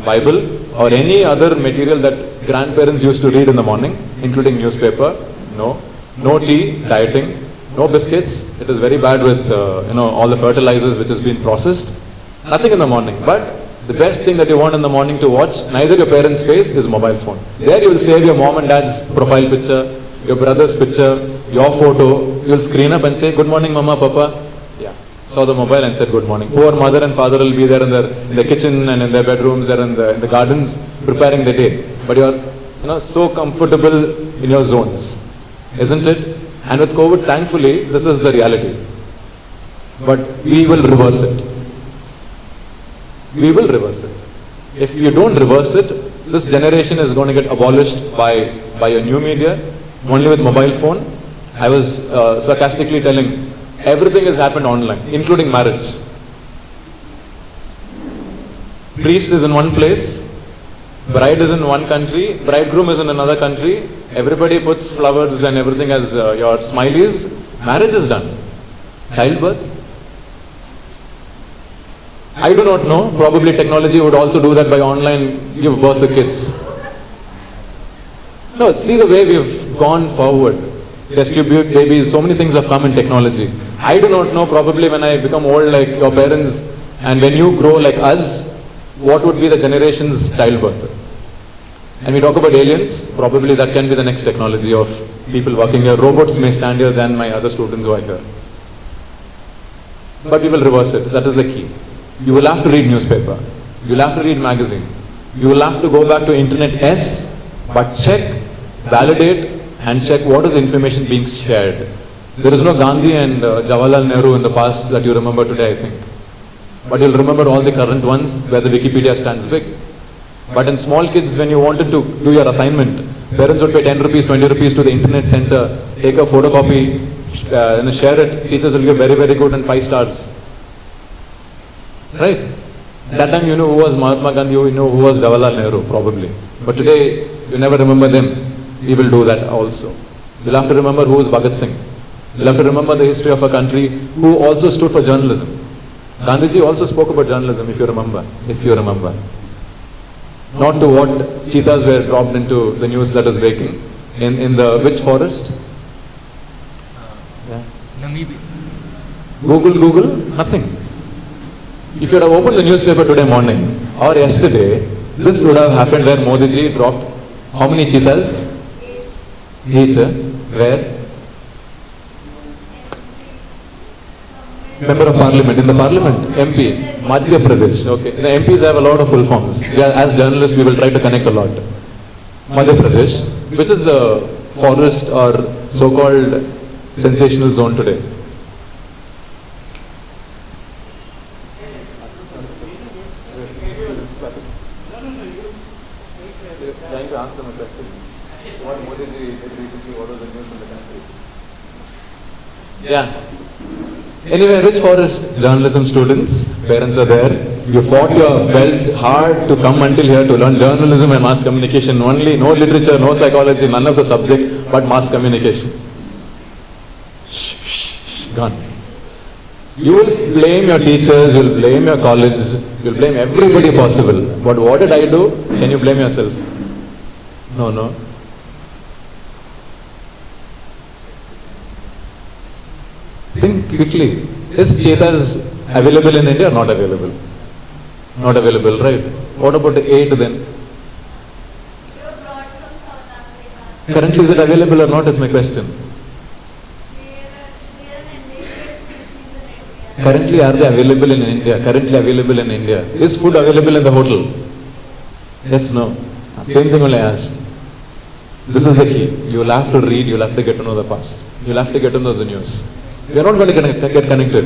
Bible or any other material that grandparents used to read in the morning, including newspaper. No. No tea, dieting. No biscuits. It is very bad with all the fertilizers which has been processed. Nothing in the morning. But the best thing that you want in the morning to watch, neither your parents' face, is mobile phone. There you will save your mom and dad's profile picture, your brother's picture, your photo. You will screen up and say, good morning mama, papa. Saw the mobile and said good morning. Poor mother and father will be there in the kitchen and in their bedrooms or in the gardens preparing the day. But you are so comfortable in your zones, isn't it? And with COVID, thankfully, this is the reality. But we will reverse it. We will reverse it. If you don't reverse it, this generation is going to get abolished by a new media, only with mobile phone. I was sarcastically telling, everything has happened online, including marriage. Priest is in one place, bride is in one country, bridegroom is in another country. Everybody puts flowers and everything as your smileys. Marriage is done. Childbirth? I do not know. Probably technology would also do that by online, give birth to kids. No, see the way we've gone forward. Distribute babies, so many things have come in technology. I do not know, probably when I become old like your parents and when you grow like us, what would be the generation's childbirth. And we talk about aliens, probably that can be the next technology of people working here. Robots may stand here than my other students who are here. But we will reverse it, that is the key. You will have to read newspaper, you will have to read magazine, you will have to go back to internet, yes, but check, validate and check what is the information being shared. There is no Gandhi and Jawaharlal Nehru in the past that you remember today, I think. But you'll remember all the current ones where the Wikipedia stands big. But in small kids, when you wanted to do your assignment, parents would pay 10 rupees, 20 rupees to the internet center, take a photocopy, and share it. Teachers will give very, very good and 5 stars. Right? That time you know who was Mahatma Gandhi, you know who was Jawaharlal Nehru, probably. But today, you never remember them. We will do that also. You'll have to remember who was Bhagat Singh. You'll have to remember the history of a country who also stood for journalism. Gandhiji also spoke about journalism, if you remember. Not to what cheetahs were dropped into the news that is breaking. In the which forest? Namibia. Google, nothing. If you had opened the newspaper today morning or yesterday, this would have happened where Modi ji dropped how many cheetahs? Heat, where? Member of Parliament, in the Parliament, MP, Madhya Pradesh. Okay, the MPs have a lot of full forms. As journalists, we will try to connect a lot. Madhya Pradesh, which is the forest or so-called sensational zone today? Trying to answer my question. What Modi did recently, what was the news in the country? Yeah. Anyway, which forest? Journalism students, parents are there. You fought your belt hard to come until here to learn journalism and mass communication only. No literature, no psychology, none of the subject, but mass communication. Gone. You will blame your teachers, you will blame your college, you will blame everybody possible. But what did I do? Can you blame yourself? No. Think quickly. Is Chetas available in India or not available? Not available, right? What about the 8 then? Currently, is it available or not is my question. Currently, are they available in India? Currently available in India. Is food available in the hotel? Yes, no. Same thing only I asked. This is the key. You will have to read, you will have to get to know the past. You will have to get to know the news. We are not going to get connected.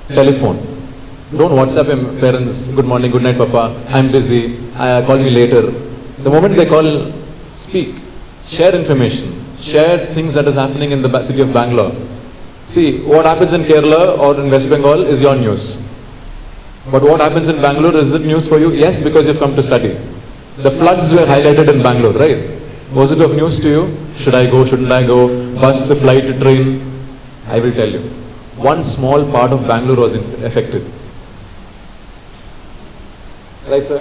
Telephone. Don't WhatsApp your parents, good morning, good night, Papa, I'm busy, call me later. The moment they call, speak. Share information. Share things that is happening in the city of Bangalore. See, what happens in Kerala or in West Bengal is your news. But what happens in Bangalore, is it news for you? Yes, because you've come to study. The floods were highlighted in Bangalore, right? Was it of news to you? Should I go, shouldn't I go? Bus, flight, train? I will tell you. One small part of Bangalore was affected. Right, sir?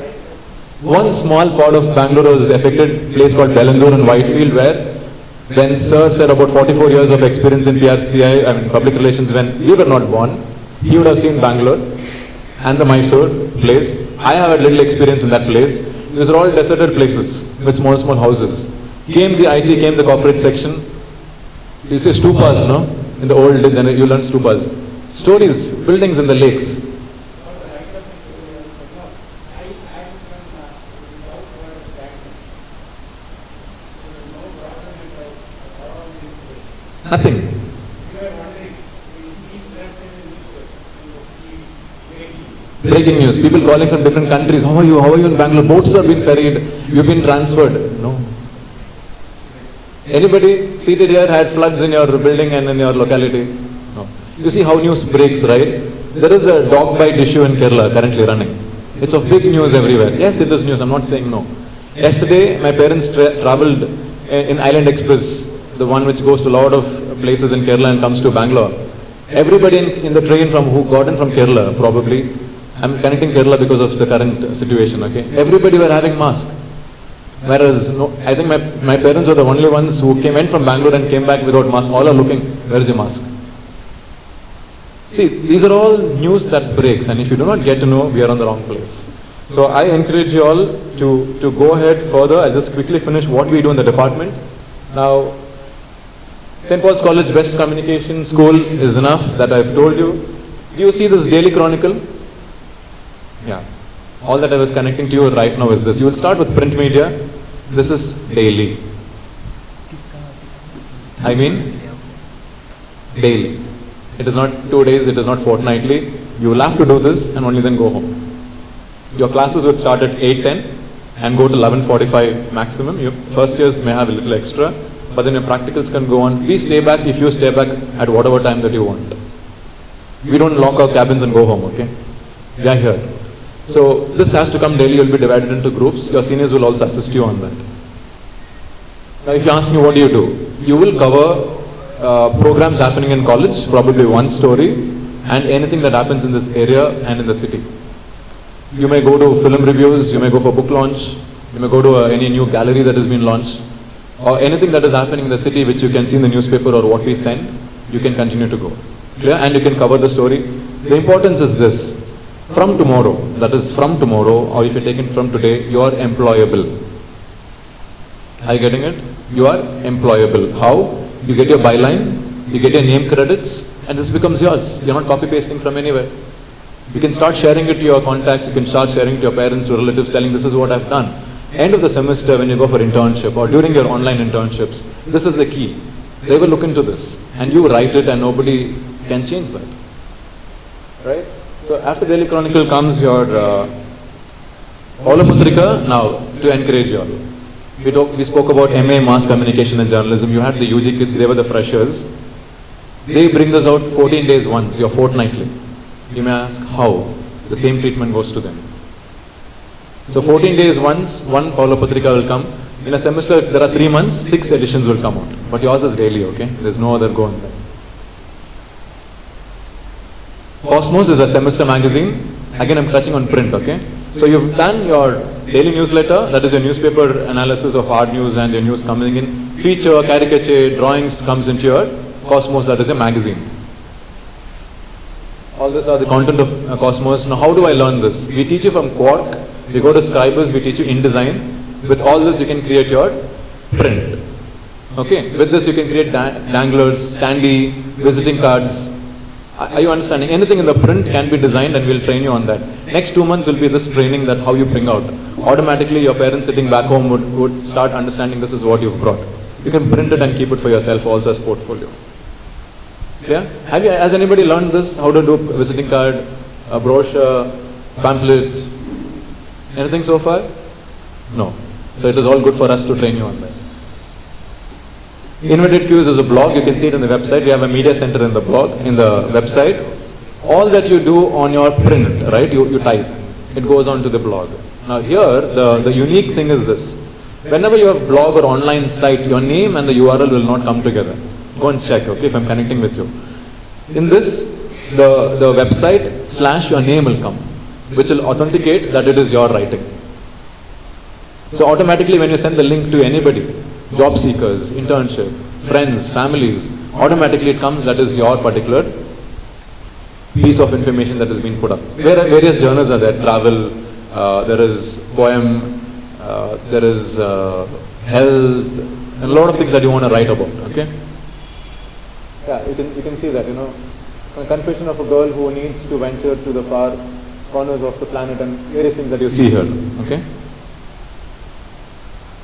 One small part of Bangalore was affected, place called Bellandur and Whitefield, where when Sir said about 44 years of experience in PRCI, public relations, when we were not born, he would have seen Bangalore and the Mysore place. I have a little experience in that place. These are all deserted places with small houses. Came the IT, came the corporate section. You see stupas, no? In the old generation, you learn stupas. Stories, buildings in the lakes. Nothing. Breaking news. People calling from different countries. How are you? How are you in Bangalore? Boats have been ferried. You've been transferred. No. Anybody seated here had floods in your building and in your locality? No. You see how news breaks, right? There is a dog bite issue in Kerala currently running. It's of big news everywhere. Yes, it is news. I'm not saying no. Yesterday, my parents traveled in Island Express, the one which goes to a lot of places in Kerala and comes to Bangalore. Everybody in the train who got in from Kerala, probably, I'm connecting Kerala because of the current situation, okay? Everybody were having mask. Whereas, no, I think my parents were the only ones who went from Bangalore and came back without mask. All are looking, where is your mask? See, these are all news that breaks, and if you do not get to know, we are on the wrong place. So I encourage you all to go ahead further. I'll just quickly finish what we do in the department. Now, St. Paul's College Best Communication School is enough that I've told you. Do you see this Daily Chronicle? Yeah. All that I was connecting to you right now is this. You will start with print media. This is daily. I mean, daily. It is not 2 days, it is not fortnightly. You will have to do this and only then go home. Your classes will start at 8:10 and go to 11:45 maximum. Your first years may have a little extra, but then your practicals can go on. Please stay back if you stay back at whatever time that you want. We don't lock our cabins and go home, okay? We are here. So this has to come daily. You will be divided into groups. Your seniors will also assist you on that. Now if you ask me what do, you will cover programs happening in college, probably one story, and anything that happens in this area and in the city. You may go to film reviews, you may go for book launch, you may go to any new gallery that has been launched, or anything that is happening in the city which you can see in the newspaper or what we send, you can continue to go. Clear? And you can cover the story. The importance is this. From tomorrow, that is from tomorrow, or if you take it from today, you are employable. Are you getting it? You are employable. How? You get your byline, you get your name credits, and this becomes yours. You're not copy pasting from anywhere. You can start sharing it to your contacts, you can start sharing it to your parents, to relatives, telling this is what I've done. End of the semester when you go for internship or during your online internships, this is the key. They will look into this and you write it and nobody can change that. Right? So after Daily Chronicle comes your Paulamutrika. Now to encourage you all. We spoke about MA Mass Communication and Journalism. You had the UG kids, they were the freshers. They bring this out 14 days once, you're fortnightly. You may ask how? The same treatment goes to them. So 14 days once, one Paulaputrika will come. In a semester, if there are 3 months, 6 editions will come out. But yours is daily, okay? There's no other go on that. Cosmos is a semester magazine. Again, I'm touching on print, okay? So you've done your daily newsletter, that is your newspaper analysis of hard news and your news coming in. Feature, caricature, drawings comes into your Cosmos, that is a magazine. All this are the content of Cosmos. Now how do I learn this? We teach you from Quark, we go to Scribers, we teach you InDesign. With all this you can create your print. Okay, with this you can create danglers, standee, visiting cards. Are you understanding? Anything in the print can be designed and we'll train you on that. Next 2 months will be this training that how you bring out. Automatically your parents sitting back home would start understanding this is what you've brought. You can print it and keep it for yourself also as portfolio. Clear? Has anybody learned this? How to do visiting card, a brochure, pamphlet? Anything so far? No. So it is all good for us to train you on that. Inverted Cues is a blog. You can see it in the website. We have a media center in the blog, in the website. All that you do on your print, right? You type. It goes on to the blog. Now here, the unique thing is this. Whenever you have blog or online site, your name and the URL will not come together. Go and check, okay, if I'm connecting with you. In this, the website / your name will come, which will authenticate that it is your writing. So automatically when you send the link to anybody, job seekers, internship, friends, families, automatically it comes that is your particular piece of information that has been put up. Various journals are there, travel, there is poem, there is health, and a lot of things that you want to write about, okay? Yeah, you can see that, you know, a confession of a girl who needs to venture to the far corners of the planet and various things that you see here, okay?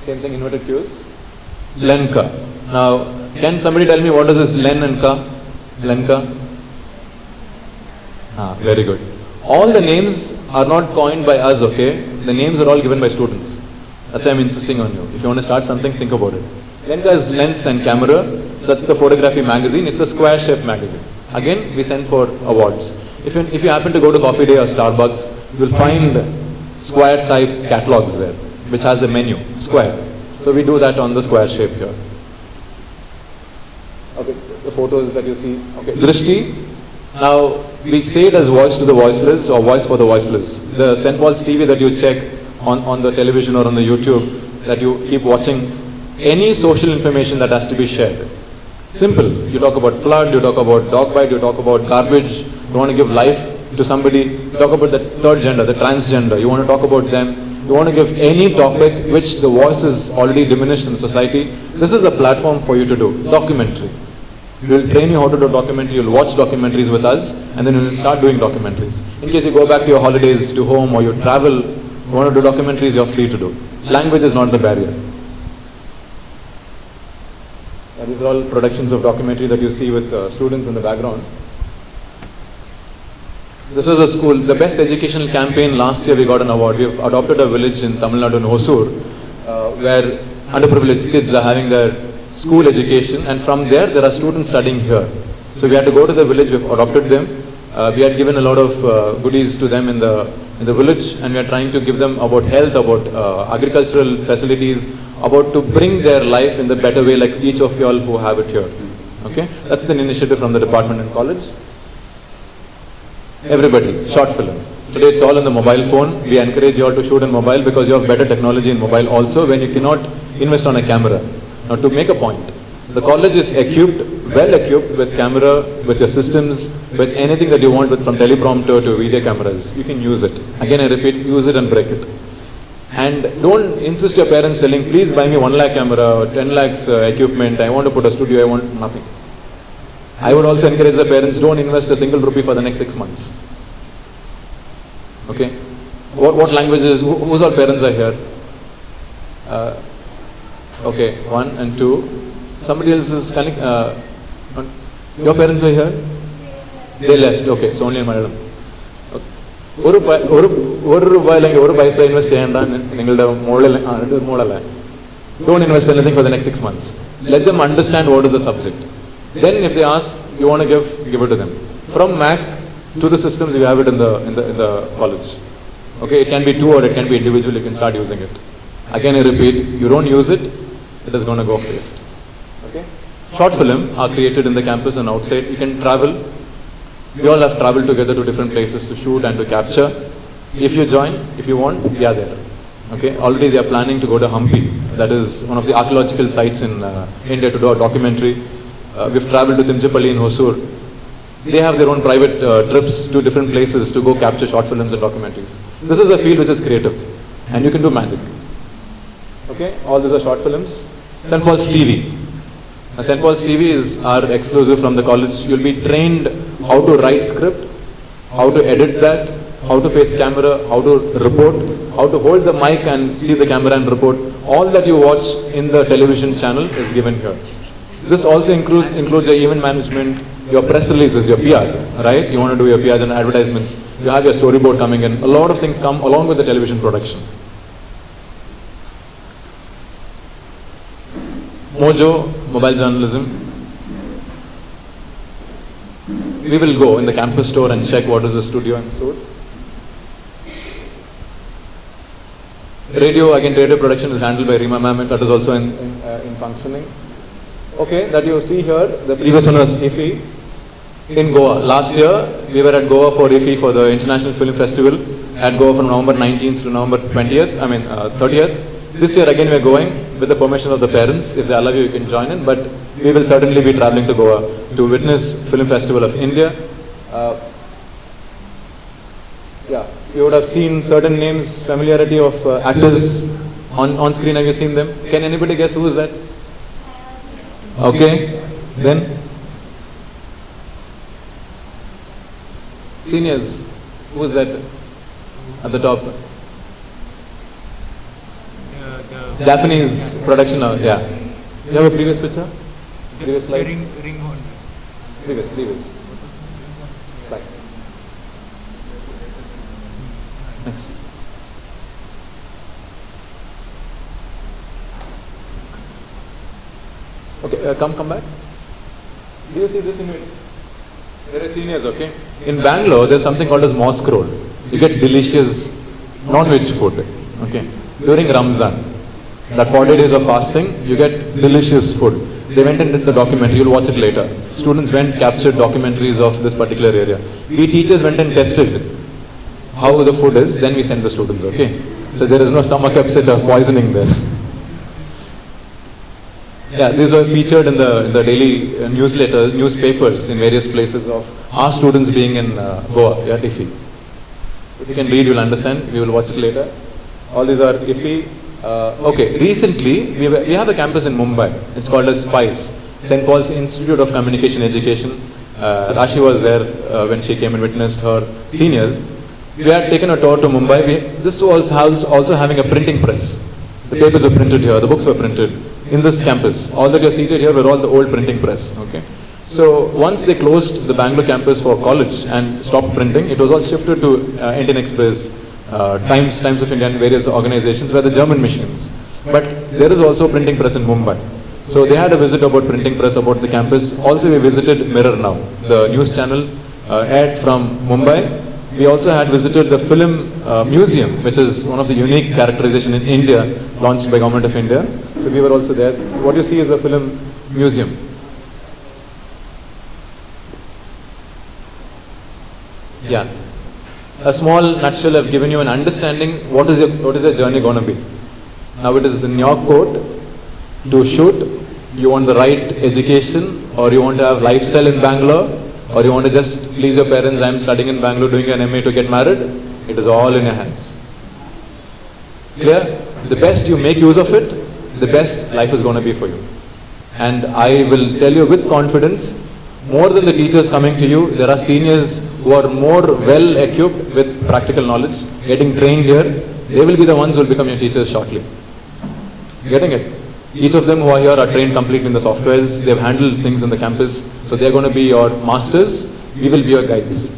Same thing, inverted cues. Lenka. Now, can somebody tell me what is this Len and Ka? Lenka? Very good. All the names are not coined by us, okay? The names are all given by students. That's why I'm insisting on you. If you want to start something, think about it. Lenka is lens and camera. So that's the photography magazine. It's a square shaped magazine. Again, we send for awards. If you happen to go to Coffee Day or Starbucks, you will find square type catalogs there, which has a menu, square. So we do that on the square shape here. Okay, the photos that you see. Okay, Drishti. Now, we say it as voice to the voiceless or voice for the voiceless. The St. Paul's TV that you check on the television or on the YouTube, that you keep watching, any social information that has to be shared. Simple. You talk about flood, you talk about dog bite, you talk about garbage, you want to give life to somebody, you talk about the third gender, the transgender, you want to talk about them, you want to give any topic which the voice is already diminished in society. This is a platform for you to do. Documentary. We will train you how to do documentary, you'll watch documentaries with us, and then you'll start doing documentaries. In case you go back to your holidays, to home, or you travel, you want to do documentaries, you're free to do. Language is not the barrier. These are all productions of documentary that you see with students in the background. This was a school, the best educational campaign. Last year we got an award. We have adopted a village in Tamil Nadu in Hosur, where underprivileged kids are having their school education, and from there are students studying here. So we had to go to the village, we've adopted them. We had given a lot of goodies to them in the village, and we are trying to give them about health, about agricultural facilities, about to bring their life in the better way, like each of you all who have it here. Okay, that's an initiative from the department and college. Everybody, short film. Today it's all on the mobile phone. We encourage you all to shoot in mobile because you have better technology in mobile also when you cannot invest on a camera. Now to make a point, the college is well equipped with camera, with your systems, with anything that you want, from teleprompter to video cameras. You can use it. Again I repeat, use it and break it. And don't insist your parents telling, please buy me 1 lakh camera or 10 lakhs equipment, I want to put a studio, I want nothing. I would also encourage the parents, don't invest a single rupee for the next 6 months. Okay? What languages, whose all parents are here? Okay, 1 and 2. Somebody else is connect, your parents are here? They left, okay, so only in Malayalam. ഒരു രൂപ അല്ലെങ്കിൽ ഒരു പൈസ invest ചെയ്യേണ്ട നിങ്ങളുടെ മോളല്ലേ. Don't invest anything for the next 6 months. Let them understand what is the subject. Then if they ask, you want to give it to them. From Mac to the systems, you have it in the college. Okay, it can be 2 or it can be individual, you can start using it. Again I repeat, you don't use it, it is going to go waste. Okay? Short film are created in the campus and outside. You can travel. We all have traveled together to different places to shoot and to capture. If you join, if you want, we are there. Okay. Already they are planning to go to Hampi. That is one of the archaeological sites in India to do a documentary. We've traveled to Timjapalli in Hosur. They have their own private trips to different places to go capture short films and documentaries. This is a field which is creative and you can do magic. Okay. All these are short films. St. Paul's TV. St. Paul's TV is our exclusive from the college. You'll be trained how to write script, how to edit that, how to face camera, how to report, how to hold the mic and see the camera and report. All that you watch in the television channel is given here. This also includes your event management, your press releases, your PR, right? You want to do your PRs and advertisements. You have your storyboard coming in. A lot of things come along with the television production. Mojo, mobile journalism. We will go in the campus store and check what is the studio and so. Radio, again, radio production is handled by Rima ma'am, and that is also in functioning. Okay, that you see here, the previous one was IFI in Goa. Last year, we were at Goa for IFI for the International Film Festival at Goa from November 19th to November 30th. This year again we are going with the permission of the parents. If they allow you, you can join in, but we will certainly be traveling to Goa to witness Film Festival of India. You would have seen certain names, familiarity of actors on screen. Have you seen them? Can anybody guess who is that? Okay, then seniors, who is that at the top? Japanese production, yeah. You have a previous picture? Previous slide? Ring horn. Previous. Slide. Next. Okay, come back. Do you see this in it? There are seniors, okay? In Bangalore, there's something called as mosque roll. You get delicious non-veg food, okay? During Ramzan, that 40 days of fasting, you get delicious food. They went and did the documentary, you'll watch it later. Students went, captured documentaries of this particular area. We teachers went and tested how the food is, then we sent the students, okay? So there is no stomach upset or poisoning there. Yeah, these were featured in the daily newspapers in various places of our students being in Goa, yeah, IFI. If you can read, you'll understand. We will watch it later. All these are IFI. Okay, recently we have a campus in Mumbai. It's called as SPICE, St. Paul's Institute of Communication Education. Rashi was there when she came and witnessed her seniors. We had taken a tour to Mumbai. This was also having a printing press. The papers were printed here, the books were printed in this campus. All that you're seated here were all the old printing press. Okay. So once they closed the Bangalore campus for college and stopped printing, it was all shifted to Indian Express, Times of India and various organizations were the German missions. But there is also a printing press in Mumbai. So they had a visit about printing press about the campus. Also we visited Mirror Now, the news channel aired from Mumbai. We also had visited the film museum, which is one of the unique characterization in India launched by Government of India. So we were also there. What you see is a film museum. Yeah. A small nutshell I've given you an understanding what is your journey going to be. Now it is in your court to shoot. You want the right education, or you want to have lifestyle in Bangalore, or you want to just please your parents. I'm studying in Bangalore doing an MA to get married. It is all in your hands. Clear? The best you make use of it, the best life is going to be for you. And I will tell you with confidence, more than the teachers coming to you, there are seniors who are more well equipped with practical knowledge, getting trained here. They will be the ones who will become your teachers shortly. Getting it? Each of them who are here are trained completely in the softwares. They've handled things in the campus. So they're going to be your masters. We will be your guides.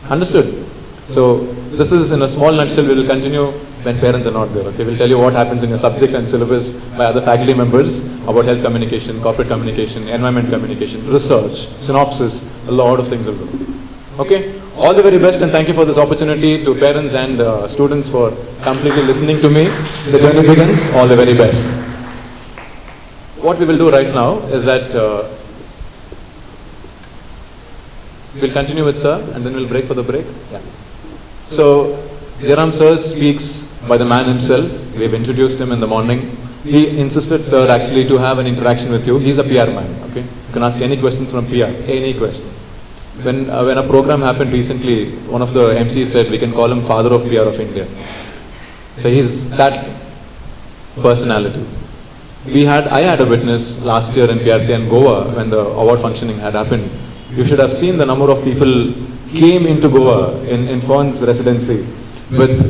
Understood? So this is in a small nutshell. We will continue when parents are not there. Okay, we'll tell you what happens in a subject and syllabus by other faculty members about health communication, corporate communication, environment communication, research, synopsis, a lot of things will go. Okay, all the very best and thank you for this opportunity to parents and students for completely listening to me. The journey begins. All the very best. What we will do right now is that we'll continue with sir and then we'll break for the break. Yeah. So Jairam sir speaks by the man himself. We have introduced him in the morning. He insisted, sir, actually to have an interaction with you. He's a PR man. Okay, you can ask any questions from PR, any question. When a program happened recently, one of the MCs said we can call him father of PR of India. So he's that personality. I had a witness last year in PRC and Goa when the award functioning had happened. You should have seen the number of people came into Goa in Fawn's residency with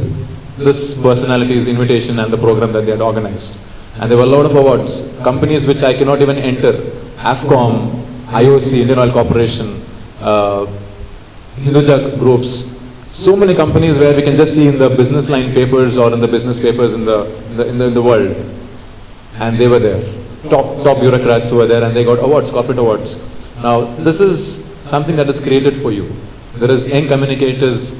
this personality's invitation and the program that they had organized. And there were a lot of awards. Companies which I cannot even enter. AFCOM, IOC, Indian Oil Corporation, Hinduja groups. So many companies where we can just see in the business line papers or in the business papers in the world. And they were there. Top bureaucrats who were there and they got awards, corporate awards. Now this is something that is created for you. There is Young Communicators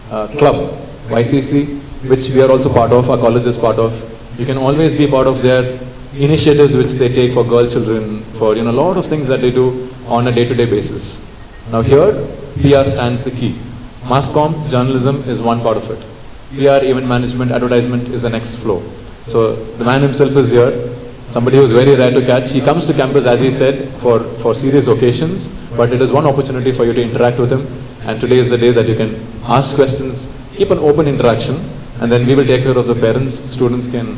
Club, YCC, which we are also part of, our college is part of. You can always be part of their initiatives which they take for girl children, for a lot of things that they do on a day-to-day basis. Now here, PR stands the key. Mass comm, journalism is one part of it. PR, event management, advertisement is the next flow. So the man himself is here, somebody who is very rare to catch. He comes to campus, as he said, for serious occasions, but it is one opportunity for you to interact with him. And today is the day that you can ask questions, keep an open interaction, and then we will take care of the parents. Students can